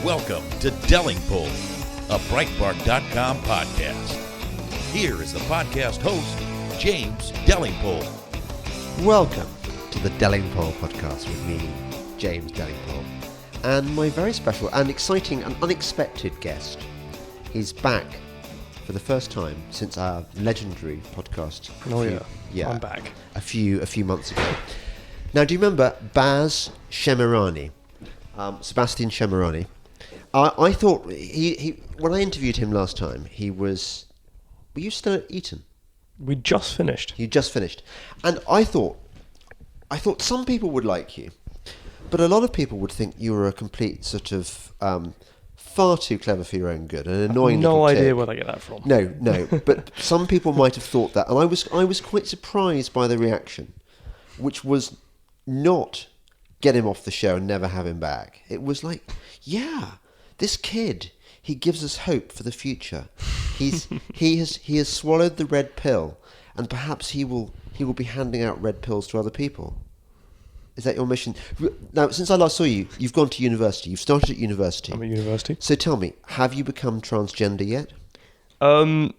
Welcome to Delingpole, a Breitbart.com podcast. Here is the podcast host, James Delingpole. Welcome to the Delingpole podcast with me, James Delingpole, and my very special and exciting and unexpected guest. He's back for the first time since our legendary podcast. I'm back. A few months ago. Now, do you remember Baz Shemirani? Sebastian Shemirani. I thought he when I interviewed him last time, he was. Were you still at Eton? We just finished. You just finished, and I thought some people would like you, but a lot of people would think you were a complete sort of far too clever for your own good, an annoying. No idea where they get that from. No, but some people might have thought that, and I was quite surprised by the reaction, which was not get him off the show and never have him back. It was like, yeah, this kid, he gives us hope for the future. He has swallowed the red pill, and perhaps he will be handing out red pills to other people. Is that your mission? Now, since I last saw you, you've gone to university. You've started at university. I'm at university. So tell me, have you become transgender yet? I'm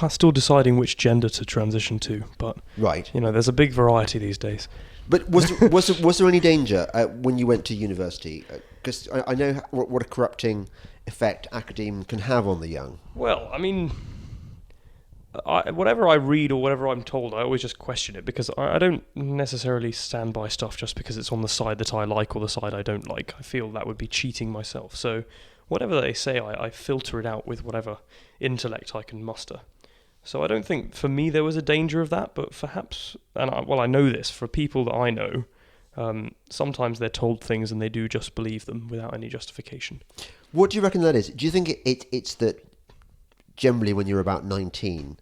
still deciding which gender to transition to, but right. There's a big variety these days. But was there any danger when you went to university? Because I know what a corrupting effect academe can have on the young. Well, I mean, whatever I read or whatever I'm told, I always just question it, because I don't necessarily stand by stuff just because it's on the side that I like or the side I don't like. I feel that would be cheating myself. So whatever they say, I filter it out with whatever intellect I can muster. So I don't think, for me, there was a danger of that, but perhaps, I know this, for people that I know, sometimes they're told things and they do just believe them without any justification. What do you reckon that is? Do you think it's that generally when you're about 19,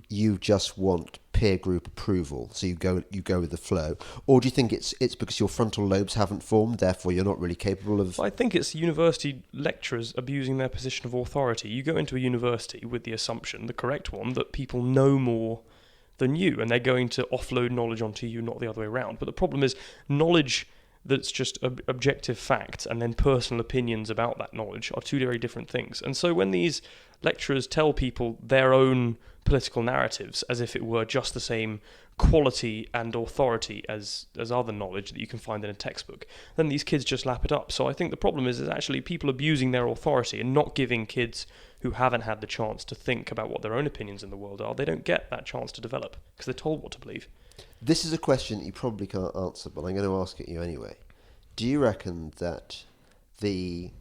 you just want peer group approval, so you go with the flow? Or do you think it's because your frontal lobes haven't formed, therefore you're not really capable of... I think it's university lecturers abusing their position of authority. You go into a university with the assumption, the correct one, that people know more than you, and they're going to offload knowledge onto you, not the other way around. But the problem is knowledge that's just objective fact and then personal opinions about that knowledge are two very different things. And so when these lecturers tell people their own political narratives as if it were just the same quality and authority as other knowledge that you can find in a textbook, then these kids just lap it up. So I think the problem is actually people abusing their authority and not giving kids who haven't had the chance to think about what their own opinions in the world are. They don't get that chance to develop because they're told what to believe. This is a question that you probably can't answer, but I'm going to ask it you anyway. Do you reckon that the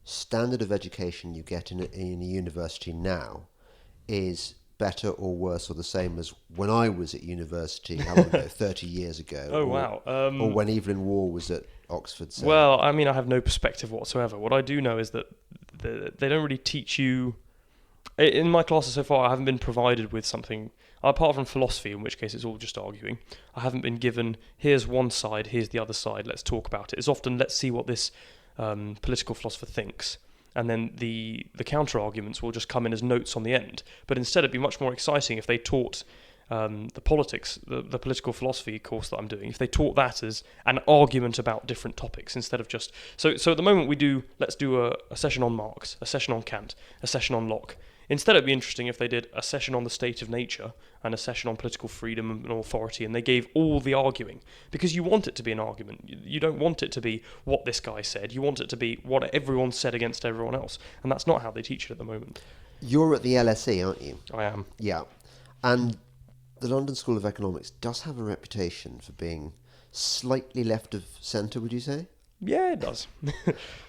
standard of education you get in a university now is better or worse or the same as when I was at university, how long ago, 30 years ago? Oh, wow. Or when Evelyn Waugh was at Oxford. So. Well, I mean, I have no perspective whatsoever. What I do know is that they don't really teach you... In my classes so far, I haven't been provided with something... Apart from philosophy, in which case it's all just arguing, I haven't been given, here's one side, here's the other side, let's talk about it. It's often, let's see what this political philosopher thinks. And then the counter-arguments will just come in as notes on the end. But instead, it'd be much more exciting if they taught the politics, the political philosophy course that I'm doing, if they taught that as an argument about different topics instead of just... So at the moment let's do a session on Marx, a session on Kant, a session on Locke. Instead, it'd be interesting if they did a session on the state of nature and a session on political freedom and authority, and they gave all the arguing. Because you want it to be an argument. You don't want it to be what this guy said. You want it to be what everyone said against everyone else. And that's not how they teach it at the moment. You're at the LSE, aren't you? I am. Yeah. And the London School of Economics does have a reputation for being slightly left of centre, would you say? Yeah, it does.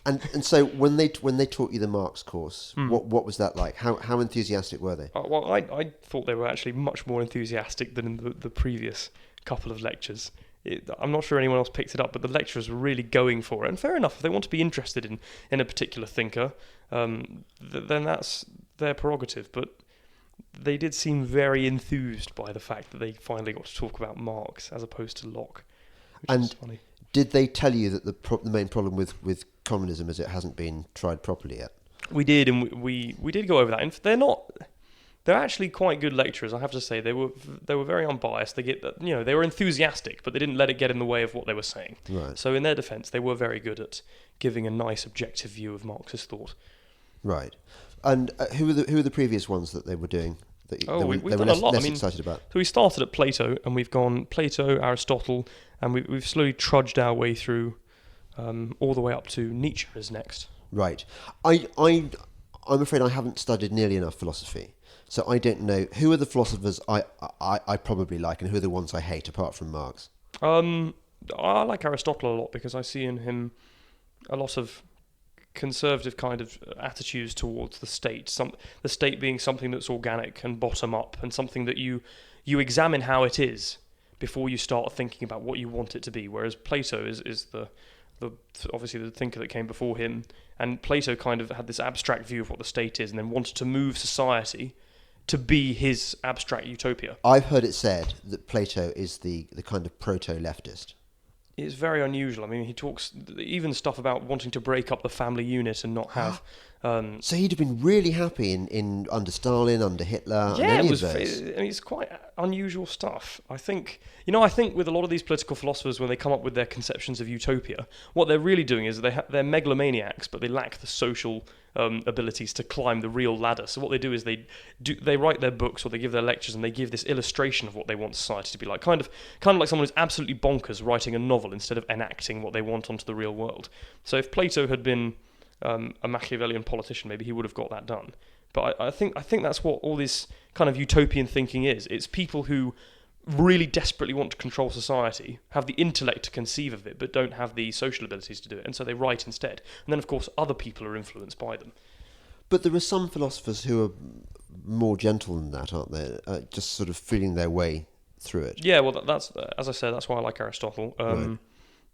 and so when they taught you the Marx course, what was that like? How enthusiastic were they? Well, I thought they were actually much more enthusiastic than in the previous couple of lectures. I'm not sure anyone else picked it up, but the lecturers were really going for it. And fair enough, if they want to be interested in a particular thinker, then that's their prerogative. But they did seem very enthused by the fact that they finally got to talk about Marx as opposed to Locke, which is funny. Did they tell you that the main problem with communism is it hasn't been tried properly yet? We did, and we did go over that. And they're not they're actually quite good lecturers, I have to say. They were very unbiased. They were enthusiastic, but they didn't let it get in the way of what they were saying. Right. So in their defence, they were very good at giving a nice objective view of Marxist thought. Right. And who are the previous ones that they were doing? That We've they were done less, a lot. less excited about. So we started at Plato, and we've gone Plato, Aristotle, and we've slowly trudged our way through all the way up to Nietzsche is next. Right. I'm afraid I haven't studied nearly enough philosophy, so I don't know who are the philosophers I probably like and who are the ones I hate, apart from Marx. I like Aristotle a lot because I see in him a lot of conservative kind of attitudes towards the state. The state being something that's organic and bottom up, and something that you examine how it is before you start thinking about what you want it to be. Whereas Plato is the obviously the thinker that came before him, and Plato kind of had this abstract view of what the state is, and then wanted to move society to be his abstract utopia. I've heard it said that Plato is the kind of proto-leftist. It's very unusual. I mean, he talks even stuff about wanting to break up the family unit and not have. So he'd have been really happy in under Stalin, under Hitler, and any of those. It's quite unusual stuff. I think with a lot of these political philosophers, when they come up with their conceptions of utopia, what they're really doing is they're megalomaniacs, but they lack the social abilities to climb the real ladder. So what they do is they write their books or they give their lectures, and they give this illustration of what they want society to be like, kind of like someone who's absolutely bonkers writing a novel instead of enacting what they want onto the real world. So if Plato had been a Machiavellian politician, maybe he would have got that done. But I think that's what all this kind of utopian thinking is. It's people who really desperately want to control society, have the intellect to conceive of it, but don't have the social abilities to do it, and so they write instead. And then, of course, other people are influenced by them. But there are some philosophers who are more gentle than that, aren't there? Just sort of feeling their way through it. Yeah, well, that's as I said, that's why I like Aristotle. Right.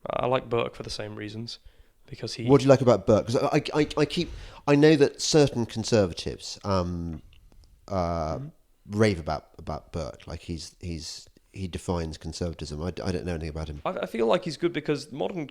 I like Burke for the same reasons. Because What do you like about Burke? Because I know that certain conservatives rave about Burke, like he defines conservatism. I don't know anything about him. I feel like he's good because modern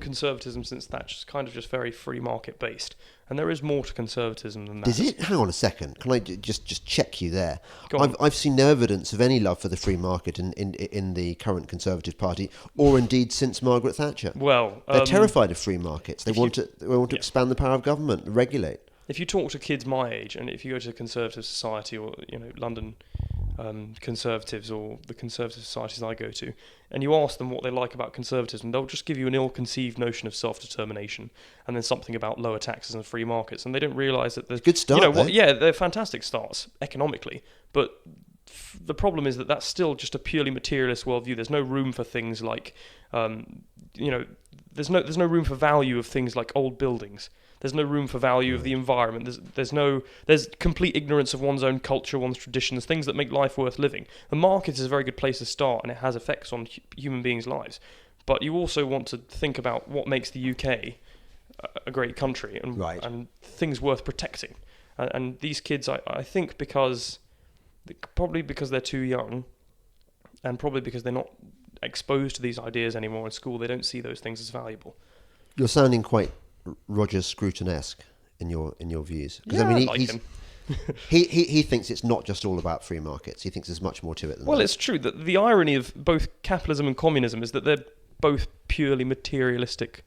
conservatism since Thatcher is kind of just very free market based, and there is more to conservatism than that. Is it? Hang on a second. Can I just check you there? Go on. I've seen no evidence of any love for the free market in the current Conservative Party, or indeed since Margaret Thatcher. Well, they're terrified of free markets. They want to expand the power of government, regulate. If you talk to kids my age, and if you go to a Conservative Society or London Conservatives or the Conservative societies I go to, and you ask them what they like about conservatism, they'll just give you an ill-conceived notion of self-determination and then something about lower taxes and free markets, and they don't realise that there's good start. Yeah, they're fantastic starts economically, but the problem is that that's still just a purely materialist worldview. There's no room for things like, there's no room for value of things like old buildings. There's no room for value of the environment. There's complete ignorance of one's own culture, one's traditions, things that make life worth living. The market is a very good place to start, and it has effects on human beings' lives. But you also want to think about what makes the UK a great country and things worth protecting. And these kids, I think, probably because they're too young, and probably because they're not exposed to these ideas anymore in school, they don't see those things as valuable. You're sounding quite Roger Scruton-esque in your views, because he thinks it's not just all about free markets. He thinks there's much more to it than that. It's true that the irony of both capitalism and communism is that they're both purely materialistic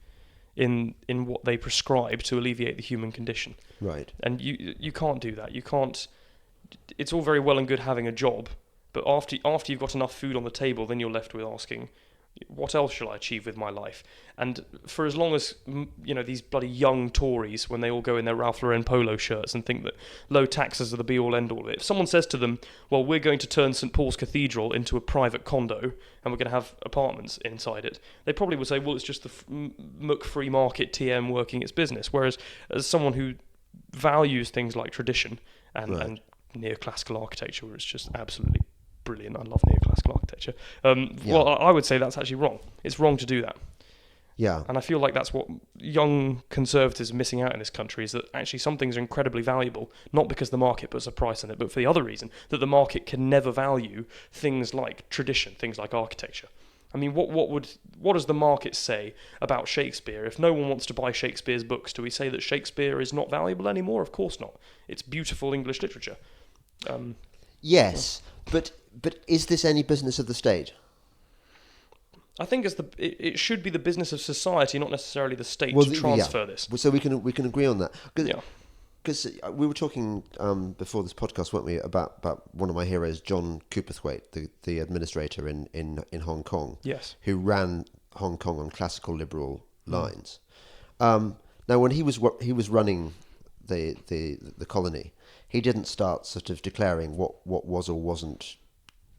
in what they prescribe to alleviate the human condition. Right. And you can't do that. You can't. It's all very well and good having a job, but after you've got enough food on the table, then you're left with asking, what else shall I achieve with my life? And for as long as, these bloody young Tories, when they all go in their Ralph Lauren polo shirts and think that low taxes are the be-all, end-all of it, if someone says to them, well, we're going to turn St. Paul's Cathedral into a private condo and we're going to have apartments inside it, they probably would say, well, it's just the muck free market TM working its business. Whereas as someone who values things like tradition and neoclassical architecture, where it's just absolutely brilliant. I love neoclassical architecture. Well, I would say that's actually wrong. It's wrong to do that. Yeah. And I feel like that's what young conservatives are missing out in this country, is that actually some things are incredibly valuable, not because the market puts a price on it, but for the other reason, that the market can never value things like tradition, things like architecture. I mean, what does the market say about Shakespeare? If no one wants to buy Shakespeare's books, do we say that Shakespeare is not valuable anymore? Of course not. It's beautiful English literature. Yes, but is this any business of the state? I think it should be the business of society, not necessarily the state, to transfer this. So we can agree on that. Yeah. Because we were talking before this podcast, weren't we, about one of my heroes, John Cooperthwaite, the administrator in Hong Kong. Yes. Who ran Hong Kong on classical liberal lines. Now, when he was running the colony, he didn't start sort of declaring what was or wasn't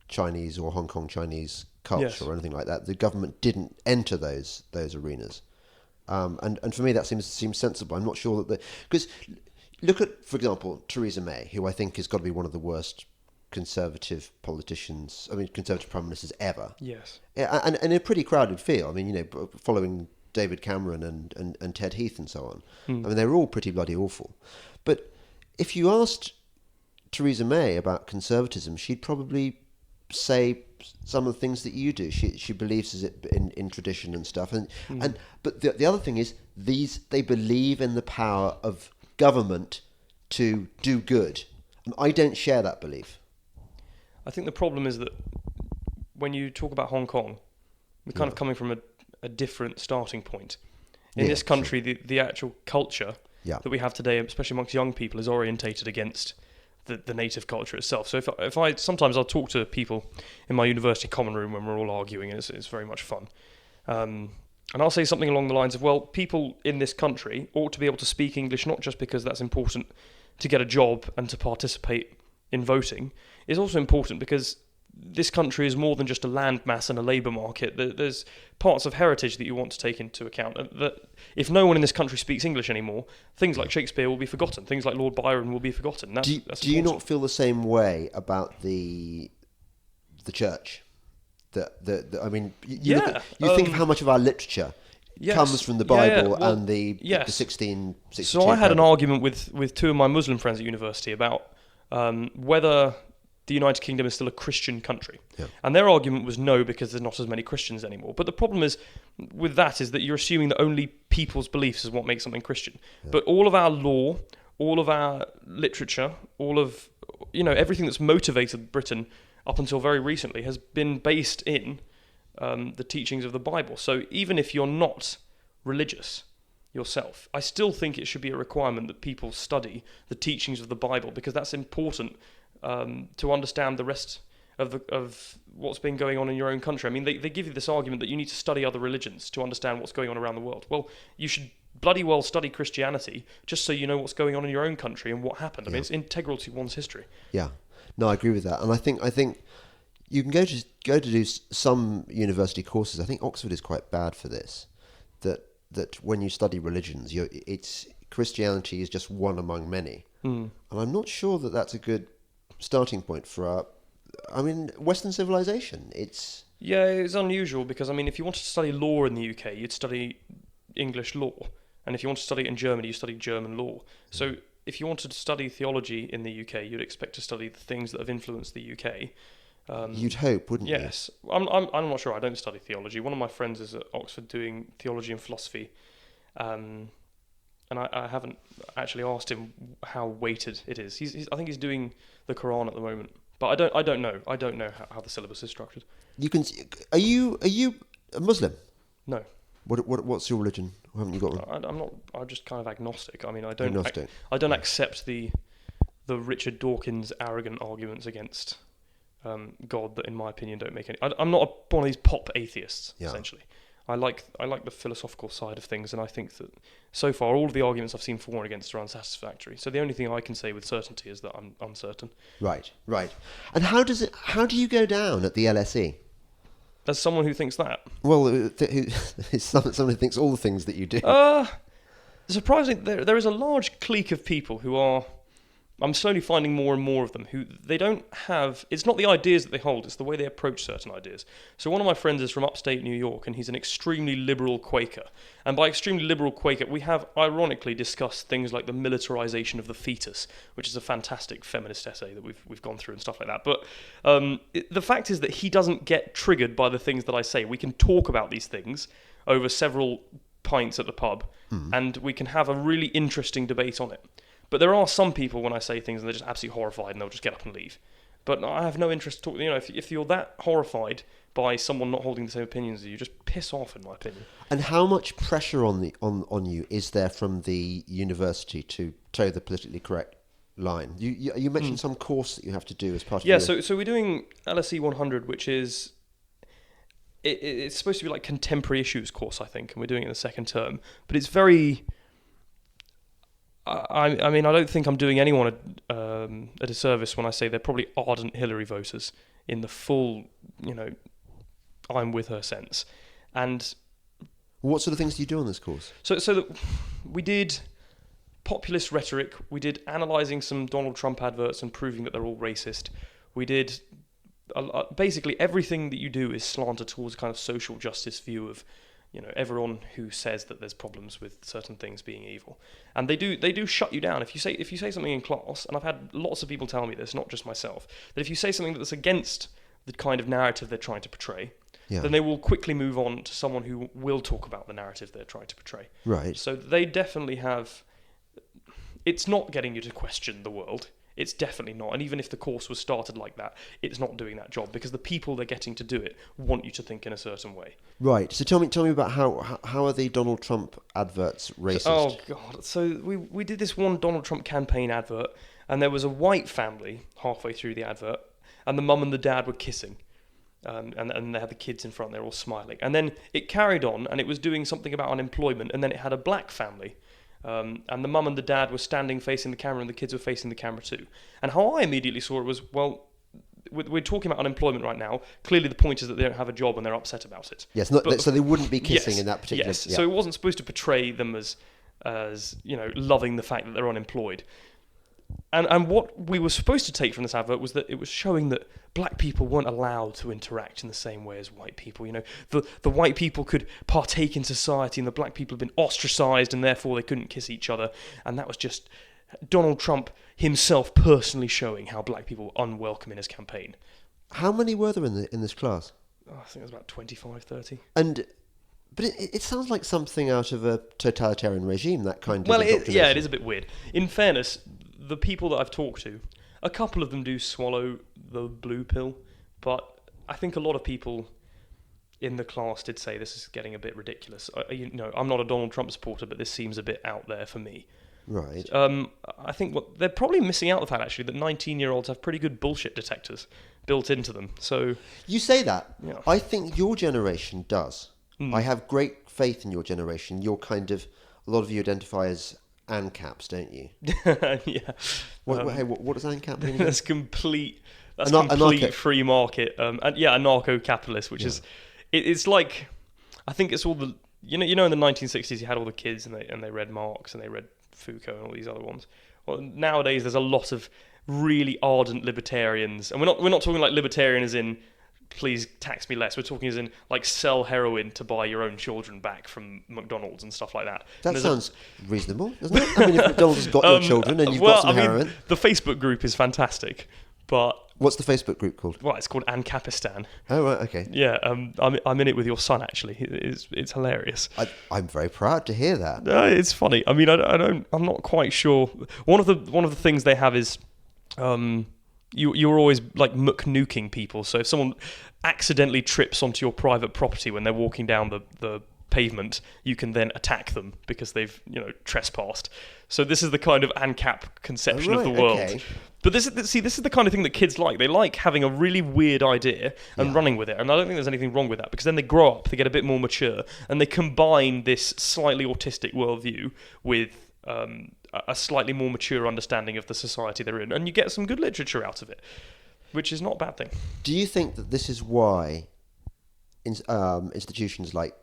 Chinese or Hong Kong Chinese culture or anything like that. The government didn't enter those arenas, and for me that seems sensible. I'm not sure that because look at, for example, Theresa May, who I think has got to be one of the worst conservative conservative prime ministers ever. Yes. And in a pretty crowded field. I mean, following David Cameron and Ted Heath and so on. I mean, they were all pretty bloody awful. But if you asked Theresa May about conservatism, she'd probably say some of the things that you do. She believes in tradition and stuff. But the other thing is, they believe in the power of government to do good. And I don't share that belief. I think the problem is that when you talk about Hong Kong, we're kind of coming from a different starting point. In this country, the actual culture that we have today, especially amongst young people, is orientated against the native culture itself. So if I sometimes I'll talk to people in my university common room when we're all arguing, and it's very much fun. And I'll say something along the lines of, well, people in this country ought to be able to speak English, not just because that's important to get a job and to participate in voting. It's also important because this country is more than just a landmass and a labour market. There's parts of heritage that you want to take into account. That if no one in this country speaks English anymore, things like Shakespeare will be forgotten. Things like Lord Byron will be forgotten. Do you not feel the same way about the church? I mean, you think of how much of our literature comes from the Bible and the 1662. So I had an argument with two of my Muslim friends at university about whether the United Kingdom is still a Christian country. Yeah. And their argument was no, because there's not as many Christians anymore. But the problem is with that is that you're assuming that only people's beliefs is what makes something Christian. Yeah. But all of our law, all of our literature, all of everything that's motivated Britain up until very recently has been based in the teachings of the Bible. So even if you're not religious yourself, I still think it should be a requirement that people study the teachings of the Bible, because that's important to understand the rest of what's been going on in your own country. I mean, they give you this argument that you need to study other religions to understand what's going on around the world. Well, you should bloody well study Christianity just so you know what's going on in your own country and what happened. I mean, it's integral to one's history. Yeah. No, I agree with that, and I think you can go to do some university courses. I think Oxford is quite bad for this. That when you study religions, Christianity is just one among many, and I'm not sure that that's a good starting point for Western civilization. It's unusual because if you wanted to study law in the UK, you'd study English law, and if you want to study it in Germany, you study German law. So if you wanted to study theology in the UK, you'd expect to study the things that have influenced the UK. You'd hope, wouldn't you? Yes. I'm not sure. I don't study theology. One of my friends is at Oxford doing theology and philosophy, and I haven't actually asked him how weighted it is. I think he's doing the Quran at the moment, but I don't know. I don't know how the syllabus is structured. Are you a Muslim? No. What's your religion? Or haven't you got one? I'm not. I'm just kind of agnostic. I don't accept the Richard Dawkins arrogant arguments against God that, in my opinion, don't make any. I'm not one of these pop atheists. Essentially, I like the philosophical side of things, and I think that so far all of the arguments I've seen for and against are unsatisfactory. So the only thing I can say with certainty is that I'm uncertain. Right. And how do you go down at the LSE? As someone who thinks that. Well, someone who thinks all the things that you do. Surprisingly, there is a large clique of people who are. I'm slowly finding more and more of them who they don't have. It's not the ideas that they hold; it's the way they approach certain ideas. So one of my friends is from upstate New York, and he's an extremely liberal Quaker. And by extremely liberal Quaker, we have ironically discussed things like the militarization of the fetus, which is a fantastic feminist essay that we've gone through and stuff like that. But the fact is that he doesn't get triggered by the things that I say. We can talk about these things over several pints at the pub, and we can have a really interesting debate on it. But there are some people when I say things and they're just absolutely horrified and they'll just get up and leave. But I have no interest talking. If you're that horrified by someone not holding the same opinions as you, just piss off, in my opinion. And how much pressure on you is there from the university to toe the politically correct line? You mentioned some course that you have to do as part of so we're doing LSE 100, which is it's supposed to be like contemporary issues course, I think, and we're doing it in the second term. But it's very. I mean, I don't think I'm doing anyone a disservice when I say they're probably ardent Hillary voters in the full, I'm with her sense. And what sort of things do you do on this course? So we did populist rhetoric. We did analysing some Donald Trump adverts and proving that they're all racist. We did basically everything that you do is slanted towards a kind of social justice view of, everyone who says that there's problems with certain things being evil, and they do shut you down if you say something in class. And I've had lots of people tell me this, not just myself, that if you say something that's against the kind of narrative they're trying to portray, then they will quickly move on to someone who will talk about the narrative they're trying to portray. Right. So they definitely have. It's not getting you to question the world. It's definitely not. And even if the course was started like that, it's not doing that job because the people they're getting to do it want you to think in a certain way. Right. So tell me about how are the Donald Trump adverts racist? Oh God. So we did this one Donald Trump campaign advert, and there was a white family halfway through the advert, and the mum and the dad were kissing. And they had the kids in front, they're all smiling. And then it carried on, and it was doing something about unemployment, and then it had a black family. And the mum and the dad were standing facing the camera and the kids were facing the camera too. And how I immediately saw it was, well, we're talking about unemployment right now. Clearly the point is that they don't have a job and they're upset about it. Yes, so they wouldn't be kissing in that particular... Yes, so it wasn't supposed to portray them as loving the fact that they're unemployed. And what we were supposed to take from this advert was that it was showing that black people weren't allowed to interact in the same way as white people. The white people could partake in society and the black people had been ostracized and therefore they couldn't kiss each other. And that was just Donald Trump himself personally showing how black people were unwelcome in his campaign. How many were there in this class? I think it was about 25, 30. But it sounds like something out of a totalitarian regime, that kind of indoctrination. It is a bit weird. In fairness, the people that I've talked to, a couple of them do swallow the blue pill, but I think a lot of people in the class did say this is getting a bit ridiculous. I'm not a Donald Trump supporter, but this seems a bit out there for me. Right. I think they're probably missing out the fact actually that 19-year-olds have pretty good bullshit detectors built into them. So you say that. Yeah. I think your generation does. I have great faith in your generation. You're kind of, a lot of you identify as ANCAPs, don't you? Yeah. What does ANCAP mean? That's complete Anarcho. free market. Anarcho-capitalist, which is, it's like, I think it's all the, in the 1960s you had all the kids and they read Marx and they read Foucault and all these other ones. Well, nowadays there's a lot of really ardent libertarians, and we're not talking like libertarian as in please tax me less. We're talking as in like sell heroin to buy your own children back from McDonald's and stuff like that. That sounds reasonable, doesn't it? I mean, if McDonald's has got your children and you've got some heroin. The Facebook group is fantastic, but what's the Facebook group called? Well, it's called Ancapistan. Oh right, okay. Yeah, I'm in it with your son actually. It's hilarious. I'm very proud to hear that. It's funny. I mean, I'm not quite sure. One of the things they have is you're always like nuking people. So if someone accidentally trips onto your private property when they're walking down the pavement, you can then attack them because they've trespassed. So this is the kind of ANCAP conception of the world. Okay. But this is the kind of thing that kids like. They like having a really weird idea and running with it. And I don't think there's anything wrong with that because then they grow up, they get a bit more mature, and they combine this slightly autistic worldview with a slightly more mature understanding of the society they're in, and you get some good literature out of it, which is not a bad thing. Do you think that this is why institutions like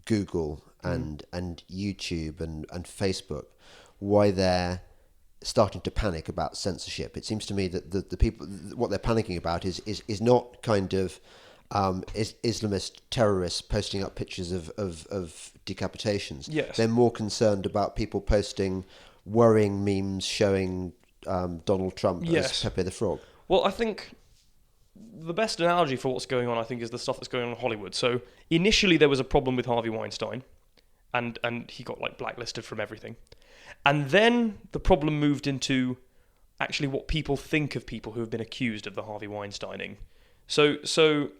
Google and YouTube and Facebook, why they're starting to panic about censorship? It seems to me that the people, what they're panicking about is not kind of Islamist terrorists posting up pictures of decapitations. Yes. They're more concerned about people posting worrying memes showing Donald Trump as Pepe the Frog. Well, I think the best analogy for what's going on, I think, is the stuff that's going on in Hollywood. So initially there was a problem with Harvey Weinstein, and he got like blacklisted from everything. And then the problem moved into actually what people think of people who have been accused of the Harvey Weinsteining. So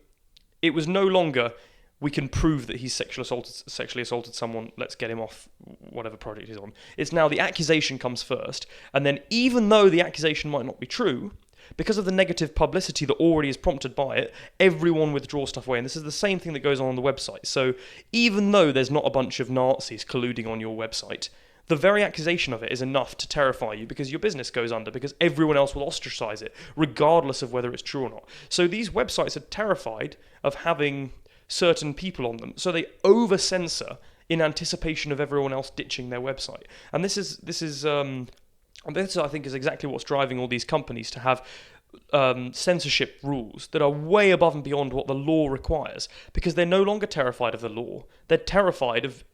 it was no longer, we can prove that he's sexually assaulted someone, let's get him off whatever project he's on. It's now the accusation comes first, and then even though the accusation might not be true, because of the negative publicity that already is prompted by it, everyone withdraws stuff away. And this is the same thing that goes on the website. So even though there's not a bunch of Nazis colluding on your website, the very accusation of it is enough to terrify you because your business goes under, because everyone else will ostracize it, regardless of whether it's true or not. So these websites are terrified of having certain people on them. So they over-censor in anticipation of everyone else ditching their website. And this I think is exactly what's driving all these companies to have censorship rules that are way above and beyond what the law requires, because they're no longer terrified of the law. They're terrified of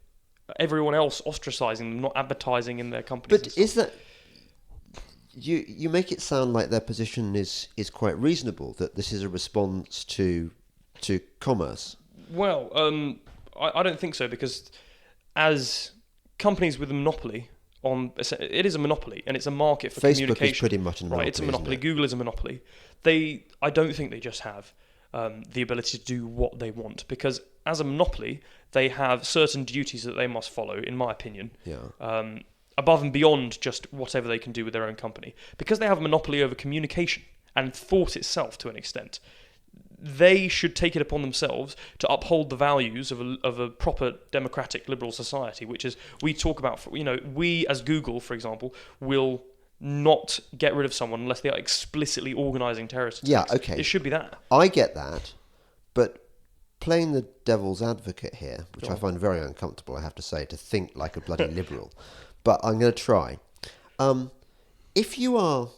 everyone else ostracizing them, not advertising in their companies. But is that... You make it sound like their position is quite reasonable, that this is a response to commerce. Well, I don't think so, because as companies with a monopoly it is a monopoly, and it's a market for Facebook communication. Facebook is pretty much a monopoly. Right, it's a monopoly. Google is a monopoly. I don't think they just have the ability to do what they want, because as a monopoly, they have certain duties that they must follow, in my opinion. Yeah. Above and beyond just whatever they can do with their own company. Because they have a monopoly over communication and thought itself to an extent, they should take it upon themselves to uphold the values of a proper democratic liberal society, which is, we talk about, we as Google, for example, will not get rid of someone unless they are explicitly organising terrorist attacks. Yeah, okay. It should be that. I get that, but playing the devil's advocate here, which I find very uncomfortable, I have to say, to think like a bloody liberal, but I'm going to try. If you're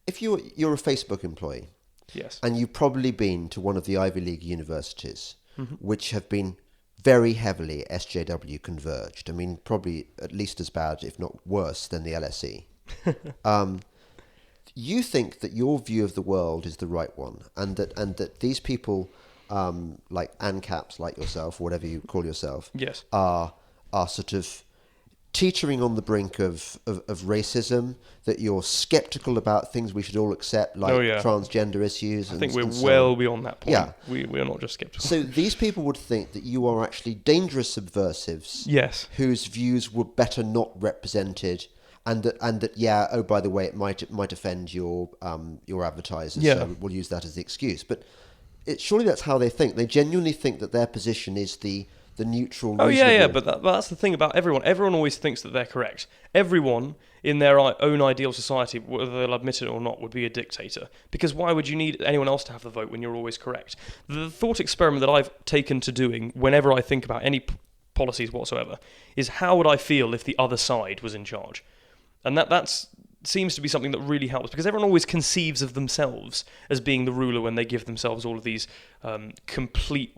a Facebook employee, yes, and you've probably been to one of the Ivy League universities, which have been very heavily SJW converged. I mean, probably at least as bad, if not worse, than the LSE. You think that your view of the world is the right one, and that these people, like ANCAPs, like yourself, or whatever you call yourself, yes, are sort of teetering on the brink of racism, that you're sceptical about things we should all accept, like transgender issues. I think we're well beyond that point. Yeah. We are not just sceptical. So these people would think that you are actually dangerous subversives, yes, whose views were better not represented, and that oh, by the way, it might offend your advertisers, so we'll use that as the excuse. But surely that's how they think. They genuinely think that their position is the neutral, reasonable... Oh, yeah, but that's the thing about everyone. Everyone always thinks that they're correct. Everyone, in their own ideal society, whether they'll admit it or not, would be a dictator. Because why would you need anyone else to have the vote when you're always correct? The thought experiment that I've taken to doing whenever I think about any policies whatsoever is, how would I feel if the other side was in charge? And that seems to be something that really helps, because everyone always conceives of themselves as being the ruler when they give themselves all of these complete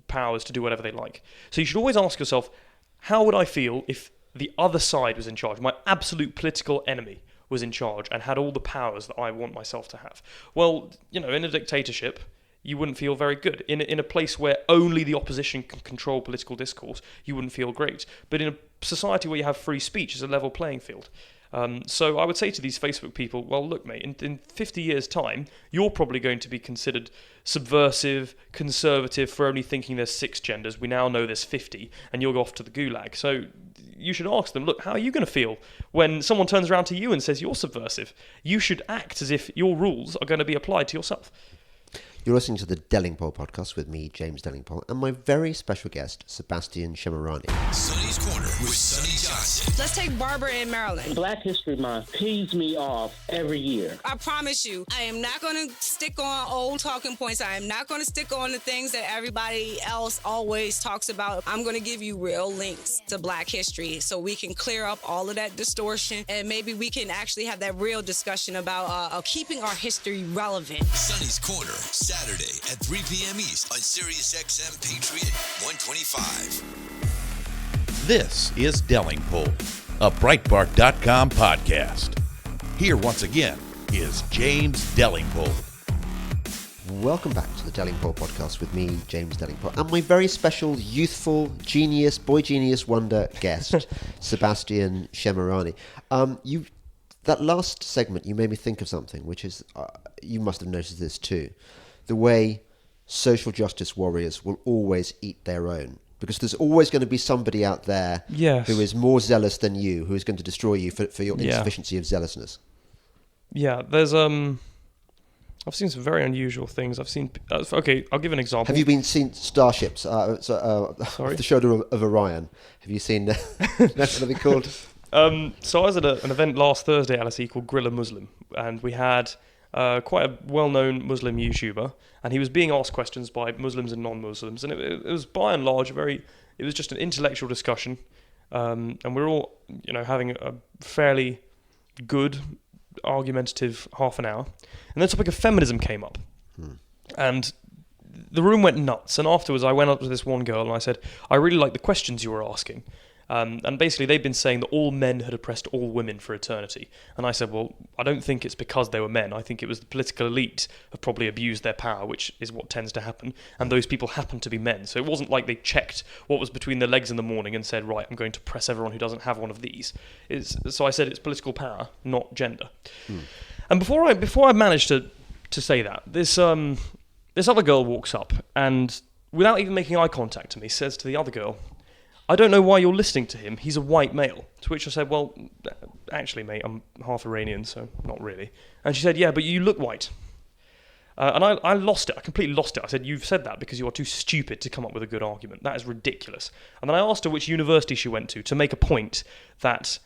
powers to do whatever they like. So you should always ask yourself, how would I feel if the other side was in charge, my absolute political enemy was in charge and had all the powers that I want myself to have? Well, in a dictatorship, you wouldn't feel very good. In a place where only the opposition can control political discourse, you wouldn't feel great. But in a society where you have free speech, it's a level playing field. So I would say to these Facebook people, well, look, mate, in 50 years' time, you're probably going to be considered subversive, conservative for only thinking there's 6 genders. We now know there's 50, and you'll go off to the gulag. So you should ask them, look, how are you going to feel when someone turns around to you and says you're subversive? You should act as if your rules are going to be applied to yourself. You're listening to the Delingpole podcast with me, James Delingpole, and my very special guest, Sebastian Shemirani. Sonny's Corner with Sonny Johnson. Let's take Barbara in Maryland. Black History Month pees me off every year. I promise you, I am not going to stick on old talking points. I am not going to stick on the things that everybody else always talks about. I'm going to give you real links to Black history so we can clear up all of that distortion, and maybe we can actually have that real discussion about keeping our history relevant. Sonny's Corner, Saturday at 3 p.m. East on SiriusXM Patriot 125. This is Delingpole, a Breitbart.com podcast. Here once again is James Delingpole. Welcome back to the Delingpole podcast with me, James Delingpole, and my very special, youthful, genius, boy genius wonder guest, Sebastian Shemirani. That last segment, you made me think of something, which is, you must have noticed this too, the way social justice warriors will always eat their own. Because there's always going to be somebody out there who is more zealous than you, who is going to destroy you for your insufficiency of zealousness. Yeah, there's I've seen some very unusual things. I've seen. Okay, I'll give an example. Have you seen Starships? Off the shoulder of Orion. Have you seen? That's what they're called. So I was at an event last Thursday at LSE called Grilla Muslim, and we had quite a well-known Muslim YouTuber, and he was being asked questions by Muslims and non-Muslims, and it was by and large it was just an intellectual discussion, and we're all having a fairly good argumentative half an hour, and the topic of feminism came up, and the room went nuts. And afterwards I went up to this one girl and I said, I really like the questions you were asking, and basically they'd been saying that all men had oppressed all women for eternity, and I said, well, I don't think it's because they were men. I think it was the political elite have probably abused their power, which is what tends to happen, and those people happen to be men. So it wasn't like they checked what was between their legs in the morning and said, right, I'm going to press everyone who doesn't have one of these. So I said it's political power, not gender. And before I managed to say that, this other girl walks up and, without even making eye contact to me, says to the other girl, I don't know why you're listening to him. He's a white male. To which I said, well, actually, mate, I'm half Iranian, so not really. And she said, yeah, but you look white. And I lost it. I completely lost it. I said, you've said that because you are too stupid to come up with a good argument. That is ridiculous. And then I asked her which university she went to make a point that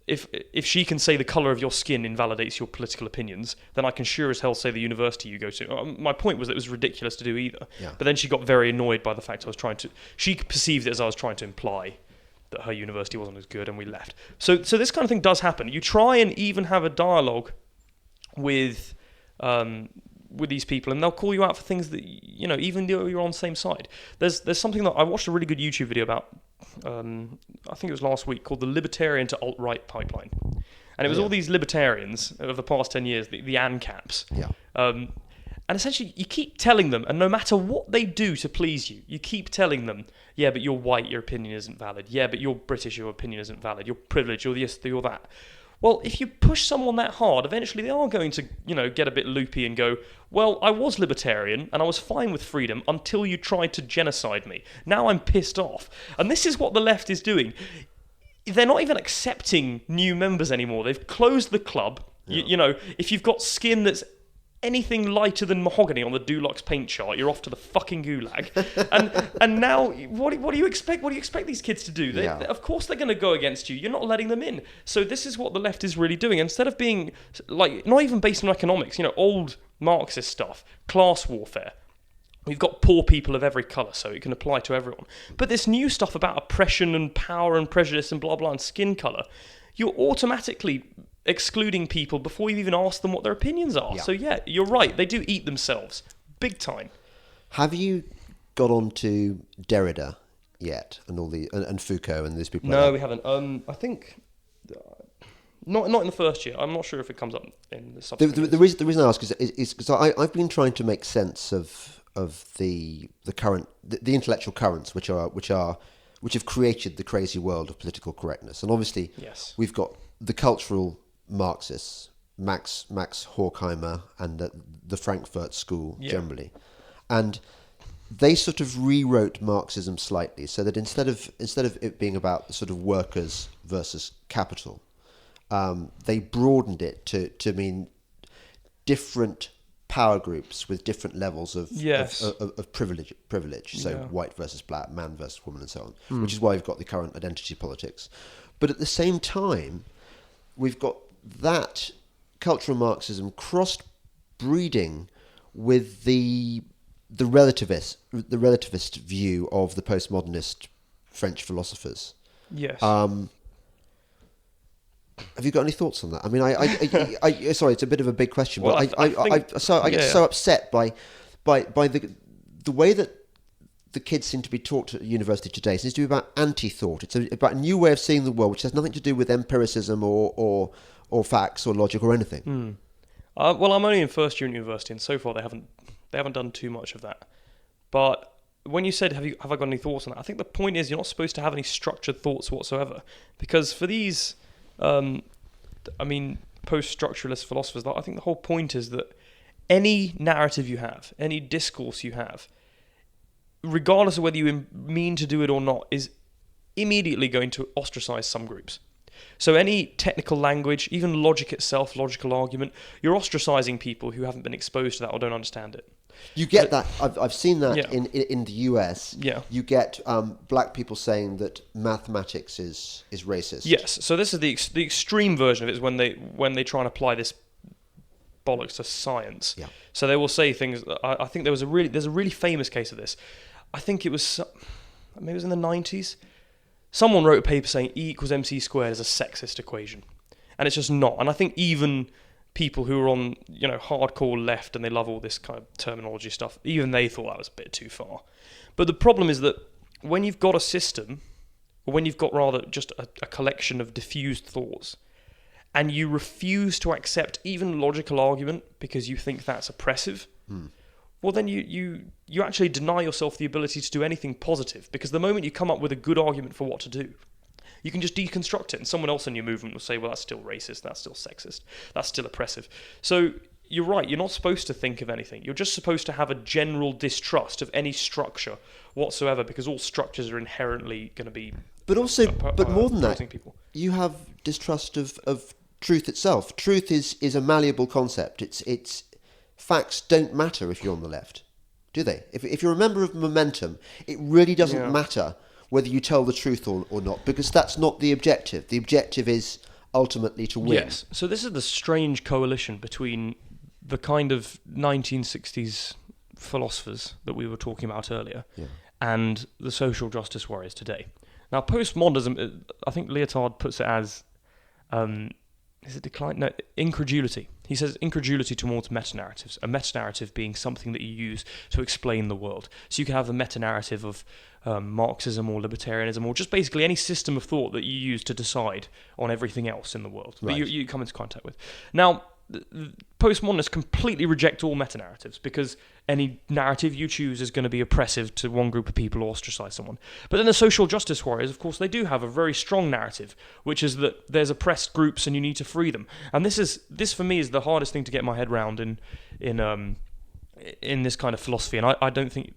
if she can say the colour of your skin invalidates your political opinions, then I can sure as hell say the university you go to. My point was that it was ridiculous to do either. Yeah. But then she got very annoyed by the fact she perceived it as I was trying to imply that her university wasn't as good, and we left. So this kind of thing does happen. You try and even have a dialogue with these people, and they'll call you out for things that, even though you're on the same side. There's something that I watched a really good YouTube video about, I think it was last week, called the Libertarian to Alt-Right Pipeline. And it was all these libertarians of the past 10 years, the ANCAPs. Yeah. And essentially, you keep telling them, and no matter what they do to please you, you keep telling them, yeah, but you're white, your opinion isn't valid. Yeah, but you're British, your opinion isn't valid. You're privileged, you're this, you're that. Well, if you push someone that hard, eventually they are going to, get a bit loopy and go, well, I was libertarian and I was fine with freedom until you tried to genocide me. Now I'm pissed off. And this is what the left is doing. They're not even accepting new members anymore. They've closed the club. Yeah. If you've got skin that's anything lighter than mahogany on the Dulux paint chart, you're off to the fucking gulag. and now, what do you expect? What do you expect these kids to do? Of course they're going to go against you. You're not letting them in. So this is what the left is really doing. Instead of being, not even based on economics, old Marxist stuff, class warfare. We've got poor people of every colour, so it can apply to everyone. But this new stuff about oppression and power and prejudice and blah, blah, and skin colour, you're automatically excluding people before you even ask them what their opinions are. Yeah. So yeah, you're right. They do eat themselves. Big time. Have you got on to Derrida yet? And Foucault and these people? No, we haven't. I think... Not in the first year. I'm not sure if it comes up in the subsequent years. The reason I ask is because I've been trying to make sense of the current the intellectual currents which have created the crazy world of political correctness. And obviously, we've got the cultural Marxists, Max Horkheimer, and the Frankfurt School generally, and they sort of rewrote Marxism slightly so that instead of it being about sort of workers versus capital, they broadened it to mean different power groups with different levels of privilege. So white versus black, man versus woman, and so on. Which is why we've got the current identity politics. But at the same time, we've got that cultural Marxism cross-breeding with the relativist view of the postmodernist French philosophers. Yes. Have you got any thoughts on that? I mean, I sorry, it's a bit of a big question, but I get so upset by the way that the kids seem to be taught at university today. It seems to be about anti-thought. It's about a new way of seeing the world, which has nothing to do with empiricism or facts or logic or anything. Well, I'm only in first year at university, and so far they haven't They haven't done too much of that. But when you said, have I got any thoughts on that? I think the point is you're not supposed to have any structured thoughts whatsoever. Because for these, post-structuralist philosophers, I think the whole point is that any narrative you have, any discourse you have, regardless of whether you mean to do it or not, is immediately going to ostracize some groups. So any technical language, even logic itself, logical argument, you're ostracizing people who haven't been exposed to that or don't understand it. You get that. I've seen that Yeah. in the US. Yeah. You get black people saying that mathematics is racist. Yes. So this is the extreme version of it, is when they try and apply this bollocks to science. Yeah. So they will say things. I think there's a really famous case of this. I think it was maybe it was in the 90s. Someone wrote a paper saying E equals MC squared is a sexist equation, and it's just not. And I think even people who are on, hardcore left and they love all this kind of terminology stuff, even they thought that was a bit too far. But the problem is that when you've got a system, or when you've got rather just a collection of diffused thoughts, and you refuse to accept even logical argument because you think that's oppressive, well then you actually deny yourself the ability to do anything positive, because the moment you come up with a good argument for what to do, you can just deconstruct it, and someone else in your movement will say, well, that's still racist, that's still sexist, that's still oppressive. So you're right, you're not supposed to think of anything. You're just supposed to have a general distrust of any structure whatsoever, because all structures are inherently going to be... But also, but more than that, people. You have distrust of truth itself. Truth is a malleable concept. It's facts don't matter if you're on the left, do they? If you're a member of Momentum, it really doesn't matter whether you tell the truth or not, because that's not the objective. The objective is ultimately to win. Yes. So this is the strange coalition between the kind of 1960s philosophers that we were talking about earlier and the social justice warriors today. Now, postmodernism, I think Lyotard puts it as, is it decline? No, incredulity. He says incredulity towards meta-narratives, a meta-narrative being something that you use to explain the world. So you can have the meta-narrative of Marxism or libertarianism, or just basically any system of thought that you use to decide on everything else in the world that you come into contact with. Now, postmodernists completely reject all meta-narratives, because any narrative you choose is going to be oppressive to one group of people or ostracize someone. But then the social justice warriors, of course, they do have a very strong narrative, which is that there's oppressed groups and you need to free them. And this for me is the hardest thing to get my head around in this kind of philosophy, and I don't think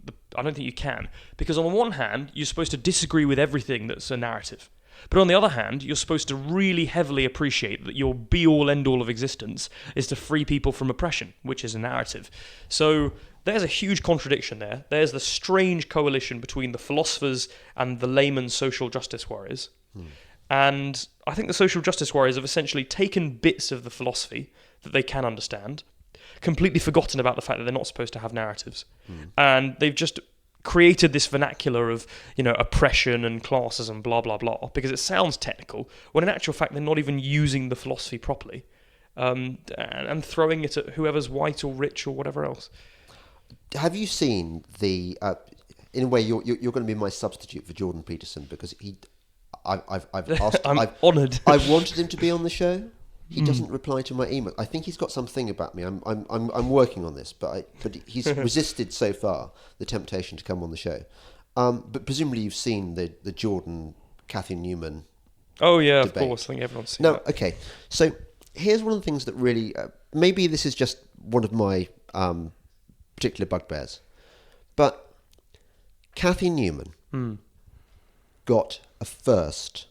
you can, because on the one hand you're supposed to disagree with everything that's a narrative, but on the other hand you're supposed to really heavily appreciate that your be-all end-all of existence is to free people from oppression, which is a narrative. So there's a huge contradiction there. There's the strange coalition between the philosophers and the layman social justice warriors. And I think the social justice warriors have essentially taken bits of the philosophy that they can understand, completely forgotten about the fact that they're not supposed to have narratives. And they've just created this vernacular of, oppression and classes and blah, blah, blah, because it sounds technical, when in actual fact they're not even using the philosophy properly, and throwing it at whoever's white or rich or whatever else. Have you seen the? In a way, you're going to be my substitute for Jordan Peterson, because I've asked. I'm honoured. I wanted him to be on the show. He doesn't reply to my email. I think he's got something about me. I'm working on this, but he's resisted so far the temptation to come on the show. But presumably you've seen the Jordan Cathy Newman. Oh yeah, debate. of course. I think everyone's seen No, that. okay. So here's one of the things that really maybe this is just one of my particular bugbears, but Cathy Newman got a first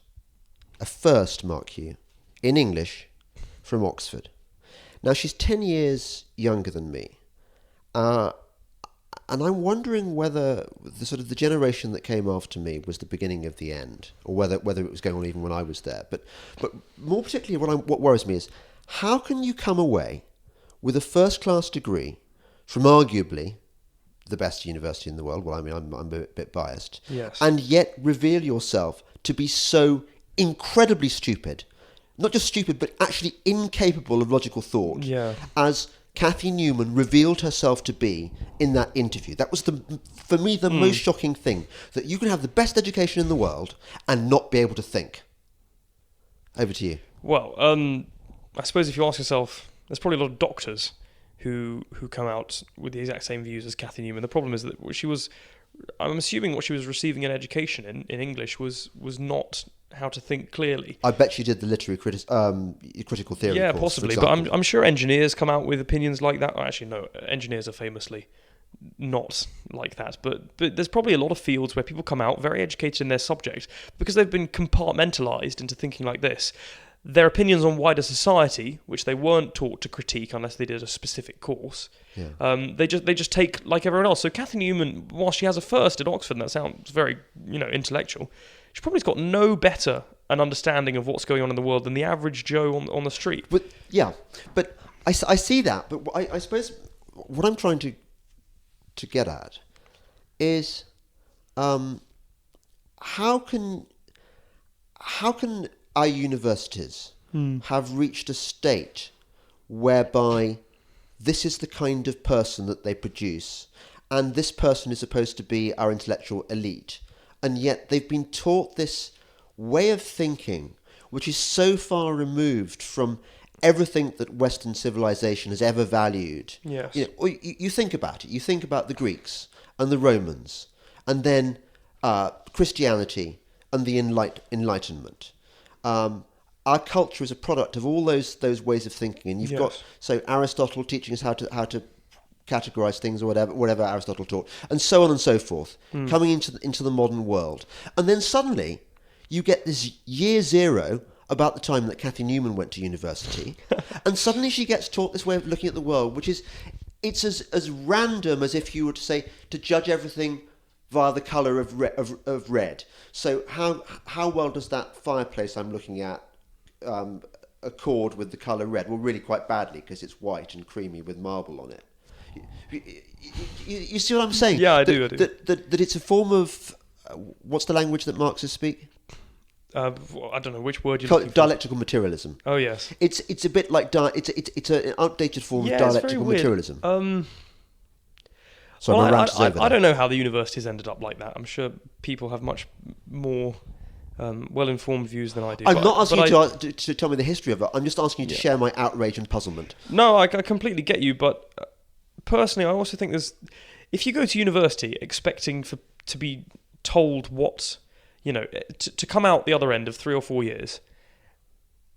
Mark Hugh in English from Oxford. Now she's 10 years younger than me, and I'm wondering whether the generation that came after me was the beginning of the end, or whether it was going on even when I was there. But more particularly, what worries me is, how can you come away with a first-class degree from arguably the best university in the world? Well, I mean, I'm a bit biased. Yes. And yet reveal yourself to be so incredibly stupid, not just stupid, but actually incapable of logical thought, as Cathy Newman revealed herself to be in that interview. That was, for me, the most shocking thing, that you can have the best education in the world and not be able to think. Over to you. Well, I suppose if you ask yourself, there's probably a lot of doctors who come out with the exact same views as Cathy Newman. The problem is that I'm assuming what she was receiving in education in English was not how to think clearly. I bet she did the literary critical theory Yeah, course, possibly, for but example. I'm sure engineers come out with opinions like that. Actually, no, engineers are famously not like that, but there's probably a lot of fields where people come out very educated in their subject because they've been compartmentalized into thinking like this. Their opinions on wider society, which they weren't taught to critique unless they did a specific course, they just take like everyone else. So Cathy Newman, while she has a first at Oxford, and that sounds very intellectual, she probably's got no better an understanding of what's going on in the world than the average Joe on the street. But I see that. But I suppose what I'm trying to get at is how can our universities have reached a state whereby this is the kind of person that they produce, and this person is supposed to be our intellectual elite, and yet they've been taught this way of thinking which is so far removed from everything that Western civilization has ever valued. Yes. You think about it. You think about the Greeks and the Romans, and then Christianity and the Enlightenment. Our culture is a product of all those ways of thinking, and you've got Aristotle teaching us how to categorize things or whatever Aristotle taught, and so on and so forth, coming into the modern world, and then suddenly you get this year zero about the time that Cathy Newman went to university, and suddenly she gets taught this way of looking at the world, which is it's as random as if you were to say to judge everything via the colour of red. So how well does that fireplace I'm looking at accord with the colour red? Well, really quite badly, because it's white and creamy with marble on it. You see what I'm saying? Yeah, I do. That it's a form of what's the language that Marxists speak? I don't know which word you're looking for. Dialectical materialism. Oh yes. It's a bit like it's an outdated form of dialectical materialism. So I don't know how the universities ended up like that. I'm sure people have much more well-informed views than I do. I'm not asking you to tell me the history of it. I'm just asking you to share my outrage and puzzlement. No, I completely get you, but personally, I also think if you go to university expecting to be told what, to come out the other end of 3 or 4 years